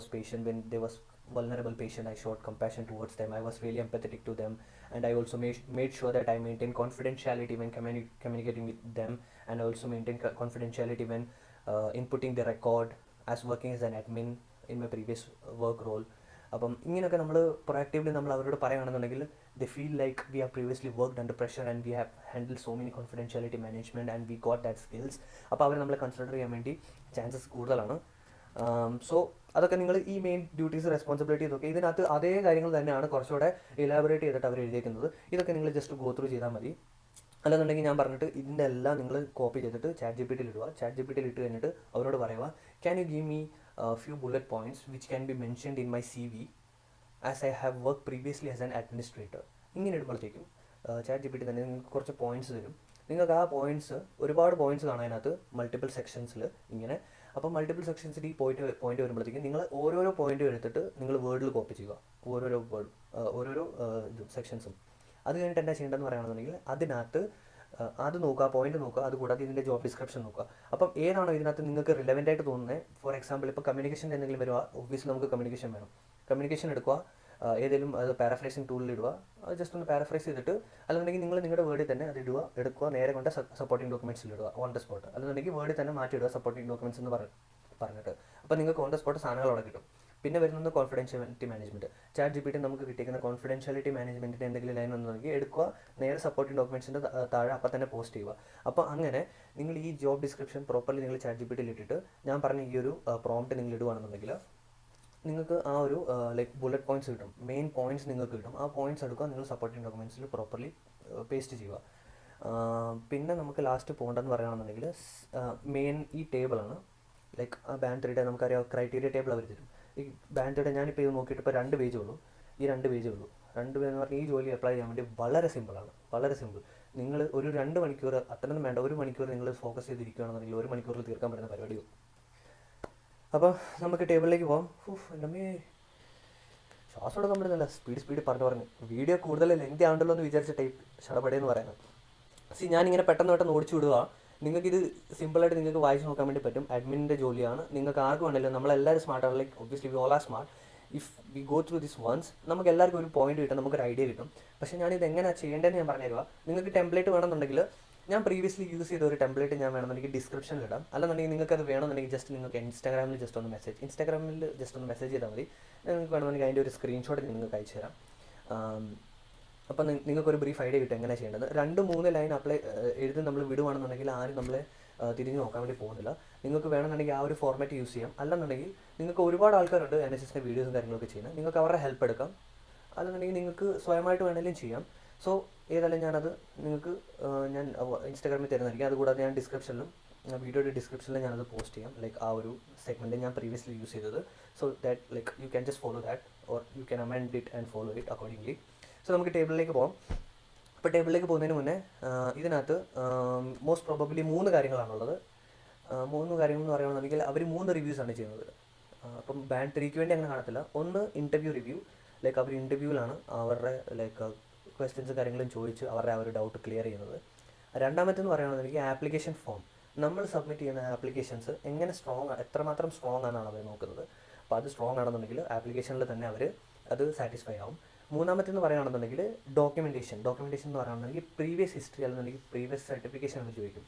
was vulnerable patient, I showed compassion towards them. I was really empathetic to them, and I also made sure that I maintain confidentiality when communicating with them, and I also maintain confidentiality when inputting the record as working as an admin in my previous work role. അപ്പം ഇങ്ങനെയൊക്കെ നമ്മൾ പ്രൊആക്റ്റീവ്ലി നമ്മൾ അവരോട് പറയുകയാണെന്നുണ്ടെങ്കിൽ they feel like we have previously worked under pressure and we have handled so many confidentiality management and we got that skills. അപ്പോൾ അവർ നമ്മളെ കൺസിഡർ ചെയ്യാൻ വേണ്ടി ചാൻസസ് കൂടുതലാണ്. സോ അതൊക്കെ നിങ്ങൾ ഈ മെയിൻ ഡ്യൂട്ടീസ്, റെസ്പോൺസിബിലിറ്റി, ഇതൊക്കെ ഇതിനകത്ത് അതേ കാര്യങ്ങൾ തന്നെയാണ് കുറച്ചുകൂടെ ഇലാബറേറ്റ് ചെയ്തിട്ട് അവർ എഴുതിയിരിക്കുന്നത്. ഇതൊക്കെ നിങ്ങൾ ജസ്റ്റ് ഗോ ത്രൂ ചെയ്താൽ മതി. അല്ലെന്നുണ്ടെങ്കിൽ ഞാൻ പറഞ്ഞിട്ട് ഇതിൻ്റെ എല്ലാം നിങ്ങൾ കോപ്പി ചെയ്തിട്ട് ChatGPT ഇടുക. ChatGPT ഇട്ട് കഴിഞ്ഞിട്ട് അവരോട് പറയുക, can you give me few bullet points which can be mentioned in my CV as I have work previously as an administrator. ഇങ്ങനെ ഇടുമ്പോഴത്തേക്കും ChatGPT തന്നെ നിങ്ങൾക്ക് കുറച്ച് പോയിന്റ്സ് തരും. നിങ്ങൾക്ക് ആ പോയിന്റ്സ്, ഒരുപാട് പോയിന്റ്സ് കാണാം അതിനകത്ത് മൾട്ടിപ്പിൾ സെക്ഷൻസിൽ ഇങ്ങനെ. അപ്പോൾ മൾട്ടിപ്പിൾ സെക്ഷൻസിൽ ഈ പോയിന്റ് വരുമ്പോഴത്തേക്കും നിങ്ങൾ ഓരോരോ പോയിന്റ് എടുത്തിട്ട് നിങ്ങൾ വേർഡിൽ കോപ്പി ചെയ്യുക, ഓരോരോ സെക്ഷൻസും. അത് കഴിഞ്ഞിട്ട് എന്താ ചെയ്യേണ്ടതെന്ന് പറയുകയാണെന്നുണ്ടെങ്കിൽ അതിനകത്ത് അത് നോക്കുക, പോയിന്റ് നോക്കുക, അതുകൂടാതെ ഇതിൻ്റെ ജോബ് ഡിസ്ക്രിപ്ഷൻ നോക്കുക. അപ്പം ഏതാണോ ഇതിനകത്ത് നിങ്ങൾക്ക് റിലവൻ്റ് ആയിട്ട് തോന്നുന്നത്, ഫോർ എക്സാമ്പിൾ ഇപ്പോൾ കമ്മ്യൂണിക്കേഷൻ എന്തെങ്കിലും വരുക, ഒബ്വിയസ്ലി നമുക്ക് കമ്മ്യൂണിക്കേഷൻ വേണം. കമ്മ്യൂണിക്കേഷൻ എടുക്കുക, ഏതെങ്കിലും അത് പാരഫ്രൈസിങ് ടൂളിൽ ഇടുക, അത് ജസ്റ്റ് ഒന്ന് പാരഫ്രൈസ് ചെയ്തിട്ട്, അല്ലെന്നുണ്ടെങ്കിൽ നിങ്ങൾ നിങ്ങളുടെ വേർഡിൽ തന്നെ അത് എടുക്കുക, നേരെ കൊണ്ട് സപ്പോർട്ടിംഗ് ഡോക്യുമെൻറ്റ്സിൽ ഇടുക ഓൺ ദ സ്പോട്ട്. അല്ലെന്നുണ്ടെങ്കിൽ വേർഡിൽ തന്നെ മാറ്റിയിടുക സപ്പോർട്ടിംഗ് ഡോക്യുമെൻറ്റ്സ് എന്ന് പറഞ്ഞിട്ട്. അപ്പോൾ നിങ്ങൾക്ക് ഓൺ ദ സ്പോട്ട് സാധനങ്ങൾ അവിടെ കിട്ടും. പിന്നെ വരുന്നത് കോൺഫിഡൻഷ്യാലിറ്റി മാനേജ്മെൻറ്റ്. ChatGPT നമുക്ക് കിട്ടിയിരിക്കുന്ന കോൺഫിഡൻഷ്യാലിറ്റി മാനേജ്മെൻറ്റിൻ്റെ എന്തെങ്കിലും ലൈൻ വന്നെങ്കിൽ എടുക്കുക, നേരെ സപ്പോർട്ടിംഗ് ഡോക്യുമെൻറ്റ്സിൻ്റെ താഴെ അപ്പം തന്നെ പോസ്റ്റ് ചെയ്യുക. അപ്പോൾ അങ്ങനെ നിങ്ങൾ ഈ ജോബ് ഡിസ്ക്രിപ്ഷൻ പ്രോപ്പർലി നിങ്ങൾ ChatGPTയിൽ ഇട്ടിട്ട് ഞാൻ പറഞ്ഞ ഈ ഒരു പ്രോംപ്റ്റ് നിങ്ങൾ ഇടുകയാണെന്നുണ്ടെങ്കിൽ നിങ്ങൾക്ക് ആ ഒരു ലൈക്ക് ബുള്ളറ്റ് പോയിന്റ്സ് കിട്ടും, മെയിൻ പോയിന്റ്സ് നിങ്ങൾക്ക് കിട്ടും. ആ പോയിന്റ്സ് എടുക്കുക, നിങ്ങൾ സപ്പോർട്ടിംഗ് ഡോക്യുമെൻറ്റ്സിൽ പ്രോപ്പർലി പേസ്റ്റ് ചെയ്യുക. പിന്നെ നമുക്ക് ലാസ്റ്റ് പോകേണ്ടതെന്ന് പറയുകയാണെന്നുണ്ടെങ്കിൽ മെയിൻ ഈ ടേബിളാണ്. ലൈക്ക് ആ ബാൻഡ് 3 നമുക്കറിയാം ക്രൈറ്റീരിയ ടേബിൾ അവർ തരും. ഈ ബാൻഡ് 3 ഞാനിപ്പോൾ ഇത് നോക്കിയിട്ട് ഇപ്പോൾ 2 പേജേ ഉള്ളൂ. ഈ 2 പേജേ ഉള്ളൂ. 2 പേജ് എന്ന് പറഞ്ഞാൽ ഈ ജോലി അപ്ലൈ ചെയ്യാൻ വേണ്ടി വളരെ സിമ്പിളാണ്, വളരെ സിമ്പിൾ. നിങ്ങൾ ഒരു 2 മണിക്കൂർ, അത്രയൊന്നും വേണ്ട, 1 മണിക്കൂർ നിങ്ങൾ ഫോക്കസ് ചെയ്തിരിക്കുകയാണെന്നുണ്ടെങ്കിൽ 1 മണിക്കൂറിൽ തീർക്കാൻ പറ്റുന്ന പരിപാടിയോ. അപ്പോൾ നമുക്ക് ടേബിളിലേക്ക് പോകാം. എൻ്റെ ശ്വാസം എടുക്കാൻ പറ്റുന്നില്ല, സ്പീഡ് പറഞ്ഞു. വീഡിയോ കൂടുതൽ ലെങ്തി ആണ്ടല്ലോ എന്ന് വിചാരിച്ച ടൈപ്പ് ഷടപടയെന്ന് പറയുന്നത്. ഞാനിങ്ങനെ പെട്ടെന്ന് ഓടിച്ചു വിടുക. നിങ്ങൾക്കിത് സിമ്പിളായിട്ട് നിങ്ങൾക്ക് വായിച്ച് നോക്കാൻ വേണ്ടി പറ്റും. അഡ്മിൻ്റെ ജോലിയാണ്. നിങ്ങൾക്ക് ആർക്കും വേണ്ടല്ലോ, നമ്മളെല്ലാവരും സ്മാർട്ടാണ്. Like obviously we all are smart. If we go through this ones നമുക്ക് എല്ലാവർക്കും ഒരു പോയിന്റ് കിട്ടും, നമുക്കൊരു ഐഡിയ കിട്ടും. പക്ഷേ ഞാനിത് എങ്ങനെയാണ് ചെയ്യേണ്ടതെന്ന് ഞാൻ പറഞ്ഞു തരുക. നിങ്ങൾക്ക് ടെംപ്ലേറ്റ് വേണമെന്നുണ്ടെങ്കിൽ ഞാൻ പ്രീവിയസ്ലി യൂസ് ചെയ്ത ഒരു ടെംപ്ലേറ്റ് ഞാൻ വേണമെന്നുണ്ടെങ്കിൽ ഡിസ്ക്രിപ്ഷനിൽ ഇടാം. അല്ലെന്നുണ്ടെങ്കിൽ നിങ്ങൾക്ക് അത് വേണമെന്നുണ്ടെങ്കിൽ ജസ്റ്റ് നിങ്ങൾക്ക് ഇൻസ്റ്റാഗ്രാമിൽ ജസ്റ്റ് ഒന്ന് മെസ്സേജ് ചെയ്താൽ മതി. നിങ്ങൾക്ക് വേണമെന്നുണ്ടെങ്കിൽ അതിൻ്റെ ഒരു സ്ക്രീൻഷോട്ട് നിങ്ങൾക്ക് അയച്ചു തരാം. അപ്പം നിങ്ങൾക്കൊരു ബ്രീഫ് ഐഡിയ കിട്ടും എങ്ങനെ ചെയ്യേണ്ടത്. 2-3 ലൈൻ എഴുതി നമ്മൾ വിടുവാണെന്നുണ്ടെങ്കിൽ ആരും നമ്മളെ തിരിഞ്ഞു നോക്കാൻ വേണ്ടി പോകുന്നില്ല. നിങ്ങൾക്ക് വേണമെന്നുണ്ടെങ്കിൽ ആ ഒരു ഫോർമാറ്റ് യൂസ് ചെയ്യാം. അല്ലെന്നുണ്ടെങ്കിൽ നിങ്ങൾക്ക് ഒരുപാട് ആൾക്കാരുണ്ട് NHSൻ്റെ വീഡിയോസും കാര്യങ്ങളൊക്കെ ചെയ്യുന്നത്, നിങ്ങൾക്ക് അവരുടെ ഹെൽപ്പ് എടുക്കാം. അല്ലെന്നുണ്ടെങ്കിൽ നിങ്ങൾക്ക് സ്വയമായിട്ട് വേണമെങ്കിലും ചെയ്യാം. സോ ഏതായാലും ഞാനത് നിങ്ങൾക്ക് ഞാൻ ഇൻസ്റ്റാഗ്രാമിൽ തരുന്നതായിരിക്കും. അതുകൂടാതെ ഞാൻ വീഡിയോയുടെ ഡിസ്ക്രിപ്ഷനിൽ ഞാനത് പോസ്റ്റ് ചെയ്യാം, ലൈക്ക് ആ ഒരു സെഗ്മെൻറ്റ് ഞാൻ പ്രീവിയസ്ലി യൂസ് ചെയ്തത്. So that like you can just follow that, or you can amend it and follow it accordingly. So നമുക്ക് ടേബിളിലേക്ക് പോകാം. അപ്പോൾ ടേബിളിലേക്ക് പോകുന്നതിന് മുന്നേ ഇതിനകത്ത് മോസ്റ്റ് പ്രോബബ്ലി 3 കാര്യങ്ങളാണുള്ളത്. 3 കാര്യങ്ങൾ എന്ന് പറയുകയാണെന്നുണ്ടെങ്കിൽ അവർ 3 റിവ്യൂസാണ് ചെയ്യുന്നത്. അപ്പം ബാൻഡ് 3ക്ക് വേണ്ടി അങ്ങനെ കാണത്തില്ല. ഒന്ന് ഇൻ്റർവ്യൂ റിവ്യൂ, ലൈക്ക് അവർ ഇൻ്റർവ്യൂവിലാണ് അവരുടെ ലൈക്ക് ക്വസ്റ്റ്യൻസ് കാര്യങ്ങളും ചോദിച്ച് അവരുടെ ആ ഒരു ഡൗട്ട് ക്ലിയർ ചെയ്യുന്നത്. രണ്ടാമത്തെന്ന് പറയുകയാണെന്നുണ്ടെങ്കിൽ ആപ്ലിക്കേഷൻ ഫോം, നമ്മൾ സബ്മിറ്റ് ചെയ്യുന്ന ആപ്ലിക്കേഷൻസ് എങ്ങനെ എത്രമാത്രം സ്ട്രോങ് ആണെന്നാണ് അവർ നോക്കുന്നത്. അപ്പോൾ അത് സ്ട്രോങ് ആണെന്നുണ്ടെങ്കിൽ ആപ്ലിക്കേഷനിൽ തന്നെ അവർ അത് സാറ്റിസ്ഫൈ ആവും. മൂന്നാമത്തെന്ന് പറയുകയാണെന്നുണ്ടെങ്കിൽ ഡോക്യുമെൻറ്റേഷൻ എന്ന് പറയുകയാണെന്നുണ്ടെങ്കിൽ പ്രീവിയസ് ഹിസ്റ്ററി അല്ലെന്നുണ്ടെങ്കിൽ പ്രീവിയസ് സർട്ടിഫിക്കേഷൻ ഒക്കെ ചോദിക്കും.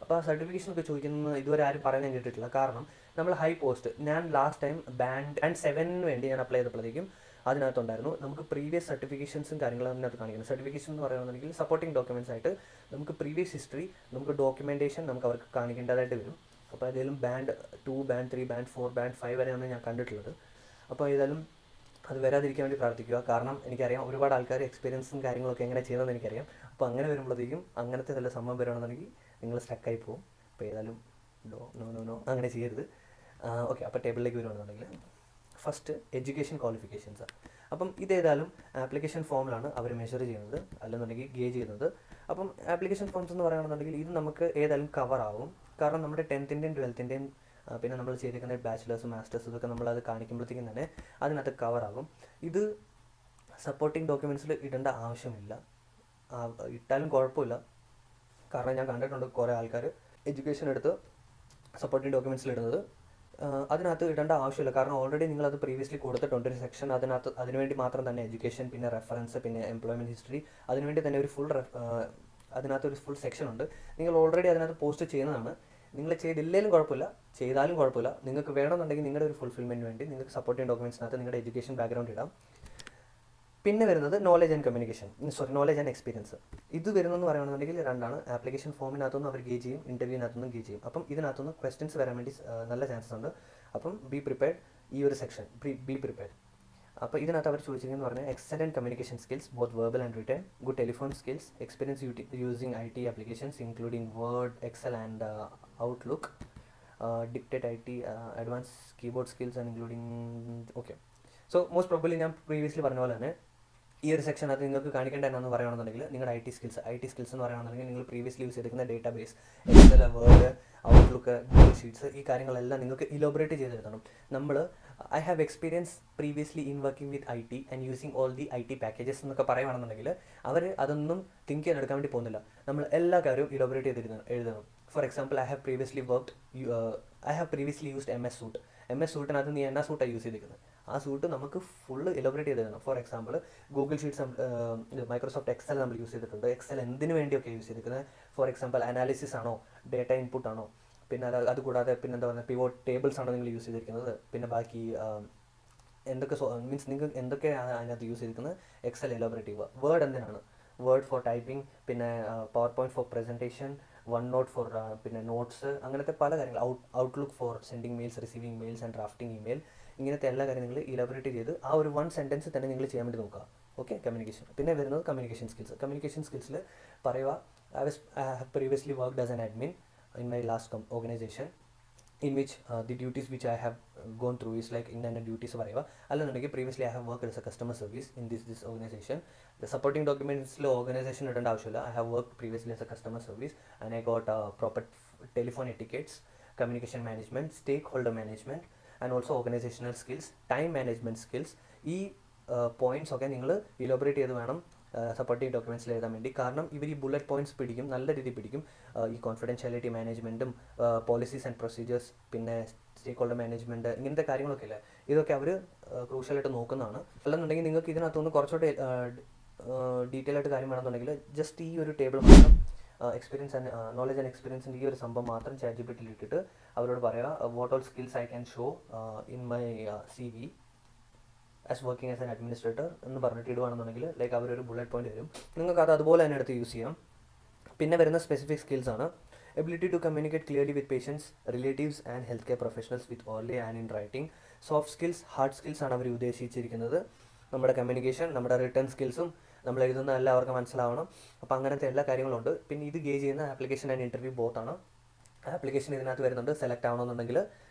അപ്പോൾ ആ സർട്ടിഫിക്കേഷനൊക്കെ ചോദിക്കുന്നത് ഇതുവരെ ആരും പറയാൻ കേട്ടിട്ടില്ല. കാരണം നമ്മൾ ഹൈ പോസ്റ്റ്, ഞാൻ ലാസ്റ്റ് ടൈം ബാൻഡ് 7 വേണ്ടി ഞാൻ അപ്ലൈ ചെയ്തപ്പോഴത്തേക്കും അതിനകത്തുണ്ടായിരുന്നു നമുക്ക് പ്രീവിയസ് സർട്ടിഫിക്കേഷൻസും കാര്യങ്ങളും അതിനകത്ത് കാണിക്കുന്നത്. സർട്ടിഫിക്കേഷൻ എന്ന് പറയുകയാണെന്നുണ്ടെങ്കിൽ സപ്പോർട്ടിംഗ് ഡോക്യുമെൻറ്റ്സ് ആയിട്ട് നമുക്ക് പ്രീവിയസ് ഹിസ്റ്ററി, നമുക്ക് ഡോക്യുമെൻറ്റേഷൻ നമുക്ക് അവർക്ക് കാണിക്കേണ്ടതായിട്ട് വരും. അപ്പോൾ ഏതായാലും ബാൻഡ് 2, ബാൻഡ് 3, ബാൻഡ് 4, ബാൻഡ് 5 വരെയാണ് ഞാൻ കണ്ടിട്ടുള്ളത്. അപ്പോൾ ഏതായാലും അത് വരാതിരിക്കാൻ വേണ്ടി പ്രാർത്ഥിക്കുക. കാരണം എനിക്കറിയാം ഒരുപാട് ആൾക്കാർ എക്സ്പീരിയൻസും കാര്യങ്ങളൊക്കെ എങ്ങനെ ചെയ്യുന്നതെന്ന് എനിക്കറിയാം. അപ്പോൾ അങ്ങനെ വരുമ്പോഴത്തേക്കും അങ്ങനത്തെ നല്ല സംഭവം വരുവാണെന്നുണ്ടെങ്കിൽ നിങ്ങൾ സ്റ്റക്കായി പോകും. അപ്പോൾ ഏതായാലും നോ അങ്ങനെ ചെയ്യരുത്. ഓക്കെ, അപ്പോൾ ടേബിളിലേക്ക് വരുവാണെന്നുണ്ടെങ്കിൽ ഫസ്റ്റ് എഡ്യൂക്കേഷൻ ക്വാളിഫിക്കേഷൻസ്. അപ്പം ഇതേതായാലും ആപ്ലിക്കേഷൻ ഫോമിലാണ് അവർ മെഷർ ചെയ്യുന്നത്, അല്ലെന്നുണ്ടെങ്കിൽ ഗേജ് ചെയ്യുന്നത്. അപ്പം ആപ്ലിക്കേഷൻ ഫോംസ് എന്ന് പറയുകയാണെന്നുണ്ടെങ്കിൽ ഇത് നമുക്ക് ഏതായാലും കവർ ആവും. കാരണം നമ്മുടെ 10th-ൻ്റെയും 12th-ൻ്റെയും പിന്നെ നമ്മൾ ചെയ്തിരിക്കുന്ന ബാച്ചിലേഴ്സ്, മാസ്റ്റേഴ്സ് ഇതൊക്കെ നമ്മളത് കാണിക്കുമ്പോഴത്തേക്കും തന്നെ അതിനകത്ത് കവറാകും. ഇത് സപ്പോർട്ടിംഗ് ഡോക്യുമെൻറ്റ്സിൽ ഇടേണ്ട ആവശ്യമില്ല, ഇട്ടാലും കുഴപ്പമില്ല. കാരണം ഞാൻ കണ്ടിട്ടുണ്ട് കുറേ ആൾക്കാർ എഡ്യൂക്കേഷൻ എടുത്ത് സപ്പോർട്ടിംഗ് ഡോക്യുമെൻറ്റ്സിൽ ഇടുന്നത്. അതിനകത്ത് ഇടേണ്ട ആവശ്യമില്ല. കാരണം ഓൾറെഡി നിങ്ങളത് പ്രീവിയസ്ലി കൊടുത്തിട്ടുണ്ട് ഒരു സെക്ഷൻ. അതിനുവേണ്ടി മാത്രം തന്നെ എഡ്യൂക്കേഷൻ, പിന്നെ റെഫറൻസ്, പിന്നെ എംപ്ലോയ്മെൻറ്റ് ഹിസ്റ്ററി, അതിനുവേണ്ടി തന്നെ ഒരു അതിനകത്തൊരു ഫുൾ സെക്ഷൻ ഉണ്ട്. നിങ്ങൾ ഓൾറെഡി അതിനകത്ത് പോസ്റ്റ് ചെയ്യുന്നതാണ്. നിങ്ങൾ ചെയ്തില്ലെങ്കിലും കുഴപ്പമില്ല, ചെയ്താലും കുഴപ്പമില്ല. നിങ്ങൾക്ക് വേണമെന്നുണ്ടെങ്കിൽ നിങ്ങളുടെ ഒരു ഫുൾഫിൽമെൻറ്റ് വേണ്ടി നിങ്ങൾക്ക് സപ്പോർട്ടിംഗ് ഡോക്യുമെൻറ്റ്സിനകത്ത് നിങ്ങളുടെ എഡ്യൂക്കേഷൻ ബാക്ക്ഗ്രൗണ്ട് ഇടാം. പിന്നെ വരുന്നത് നോളജ് ആൻഡ് എക്സ്പീരിയൻസ്. ഇത് വരുന്നതെന്ന് പറയുകയാണെന്നുണ്ടെങ്കിൽ 2ആണ്. ആപ്ലിക്കേഷൻ ഫോമിനകത്തുനിന്ന് അവർ ഗേജ് ചെയ്യും, ഇൻ്റർവ്യൂവിനകത്തുനിന്ന് ഗേജ് ചെയ്യും. അപ്പം ഇതിനകത്തുനിന്ന് ക്വസ്റ്റ്യൻസ് വരാൻ വേണ്ടി നല്ല ചാൻസസ് ഉണ്ട്. അപ്പം ബി പ്രിപ്പയർഡ്. ഈ ഒരു സെക്ഷൻ ബി പ്രിപ്പയർഡ്. അപ്പോൾ ഇതിനകത്ത് അവർ ചോദിച്ചിരിക്കുന്നത് പറഞ്ഞാൽ excellent communication skills, both verbal and written, good telephone skills, experience using IT applications including Word, Excel and outlook, dictate IT, advance keyboard skills and including. Okay, so most probably ഞാൻ പ്രീവിയസ്ലി പറഞ്ഞ പോലെ തന്നെ ഈ ഒരു സെക്ഷനകത്ത് നിങ്ങൾക്ക് കാണിക്കേണ്ട എന്നാന്ന് പറയുകയാണെന്നുണ്ടെങ്കിൽ നിങ്ങളുടെ IT സ്കിൽസ് എന്ന് പറയുകയാണെന്നുണ്ടെങ്കിൽ നിങ്ങൾ പ്രീവിയസ്ലി യൂസ് ചെയ്തിരിക്കുന്ന database, Excel, Word, Outlook, Google Sheets, ഈ കാര്യങ്ങളെല്ലാം നിങ്ങൾക്ക് ഇലോബറേറ്റ് ചെയ്തെടുക്കണം. I have experience previously in working with IT and using all the IT packages എന്നൊക്കെ പറയുകയാണെന്നുണ്ടെങ്കിൽ അവർ അതൊന്നും തിങ്ക് ചെയ്യാനെടുക്കാൻ വേണ്ടി പോകുന്നില്ല. നമ്മൾ എല്ലാ കാര്യവും ഇലോബറേറ്റ് എഴുതണം. For example, I have previously used MS Suite. MS Suiteനകത്ത് നീ എന്നാ സൂട്ടാണ് യൂസ് ചെയ്തിരിക്കുന്നത്, ആ സൂട്ട് നമുക്ക് ഫുള്ള് ഇലോബറേറ്റ് ചെയ്ത് തരണം. For example, Google Sheets, Microsoft Excel നമ്മൾ യൂസ് ചെയ്തിട്ടുണ്ട്. എക്സൽ എന്തിനു വേണ്ടിയൊക്കെ യൂസ് ചെയ്തിരിക്കുന്നത്? ഫോർ എക്സാമ്പിൾ, അനാലിസിസ് ആണോ, ഡേറ്റ ഇൻപുട്ട് ആണോ, പിന്നെ അതുകൂടാതെ പിന്നെ എന്താ പറയുക, പിവോട്ട് ടേബിൾസ് ആണോ നിങ്ങൾ യൂസ് ചെയ്തിരിക്കുന്നത്, പിന്നെ ബാക്കി എന്തൊക്കെ മീൻസ് നിങ്ങൾക്ക് എന്തൊക്കെയാണ് അതിനകത്ത് യൂസ് ചെയ്തിരിക്കുന്നത്, എക്സൽ എലോബറേറ്റ് ചെയ്യുക. വേർഡ് എന്തിനാണ്? വേർഡ് ഫോർ ടൈപ്പിംഗ്, പിന്നെ PowerPoint for presentation, OneNote for പിന്നെ നോട്ട്സ്, അങ്ങനത്തെ പല കാര്യങ്ങൾ. Outlook for sending mails, receiving mails and drafting email. ഇങ്ങനത്തെ എല്ലാ കാര്യങ്ങളും നിങ്ങൾ ഇലാബറേറ്റ് ചെയ്ത് ആ ഒരു 1 സെൻറ്റൻസ് തന്നെ നിങ്ങൾ ചെയ്യാൻ വേണ്ടി നോക്കുക. Okay, communication. പിന്നെ വരുന്നത് കമ്മ്യൂണിക്കേഷൻ സ്കിൽസിൽ പറയുക, I have previously worked as an admin in my last organization in which the duties which I have gone through is like internet duties പറയുക. അല്ലെന്നുണ്ടെങ്കിൽ previously I have worked as a customer service in this organization. The supporting documents organization ഇടേണ്ട ആവശ്യമില്ല. I have worked previously as a customer service and I got proper telephone etiquettes, communication management, stakeholder management and also organizational skills, time management skills. ഈ പോയിന്റ്സ് ഒക്കെ നിങ്ങൾ ഇലോബറേറ്റ് ചെയ്ത് വേണം സപ്പോർട്ടിംഗ് ഡോക്യുമെൻറ്റ്സിൽ എഴുതാൻ വേണ്ടി. കാരണം ഇവർ ഈ ബുള്ളറ്റ് പോയിന്റ്സ് പിടിക്കും, നല്ല രീതിയിൽ പിടിക്കും. ഈ കോൺഫിഡൻഷ്യാലിറ്റി മാനേജ്മെൻറ്റും പോളിസീസ് ആൻഡ് പ്രൊസീജിയേഴ്സ്, പിന്നെ സ്റ്റേക്ക് ഹോൾഡർ മാനേജ്മെൻറ്റ്, ഇങ്ങനത്തെ കാര്യങ്ങളൊക്കെ ഇല്ലേ, ഇതൊക്കെ അവർ ക്രൂഷ്യലായിട്ട് നോക്കുന്നതാണ്. അല്ലെന്നുണ്ടെങ്കിൽ നിങ്ങൾക്ക് ഇതിനകത്തുനിന്ന് കുറച്ചുകൂടി ഡീറ്റെയിൽ ആയിട്ട് കാര്യം വേണമെന്നുണ്ടെങ്കിൽ ജസ്റ്റ് ഈ ഒരു ടേബിൾ മാത്രം എക്സ്പീരിയൻസ് ആൻഡ് നോളജ് ആൻഡ് എക്സ്പീരിയൻസിൻ്റെ ഈ ഒരു സംഭവം മാത്രം ChatGPTയിൽ ഇട്ടിട്ട് അവരോട് പറയുക what all skills I can show in my CV. As working as an administrator എന്ന് പറഞ്ഞിട്ട് ഇടുവാണെന്നുണ്ടെങ്കിൽ ലൈക്ക് അവരൊരു ബുള്ളറ്റ് പോയിന്റ് വരും. നിങ്ങൾക്ക് അത് അതുപോലെ തന്നെ എടുത്ത് യൂസ് ചെയ്യാം. പിന്നെ വരുന്ന സ്പെസിഫിക് സ്കിൽസ് ആണ് ability to communicate clearly with patients, relatives and health care professionals with orally and in writing. Soft skills, hard skills ആണ് അവർ ഉദ്ദേശിച്ചിരിക്കുന്നത്. നമ്മുടെ കമ്മ്യൂണിക്കേഷൻ, നമ്മുടെ റിട്ടേൺ സ്കിൽസും നമ്മൾ എഴുതുന്ന എല്ലാവർക്കും മനസ്സിലാവണം. അപ്പോൾ അങ്ങനത്തെ എല്ലാ കാര്യങ്ങളും ഉണ്ട്. പിന്നെ ഇത് ഗേജ് ചെയ്യുന്ന ആപ്ലിക്കേഷൻ ആൻഡ് ഇൻ്റർവ്യൂ ബോത്താണ്. ആപ്ലിക്കേഷൻ ഇതിനകത്ത് വരുന്നുണ്ട്. സെലക്ട് ആവണമെന്നുണ്ടെങ്കിൽ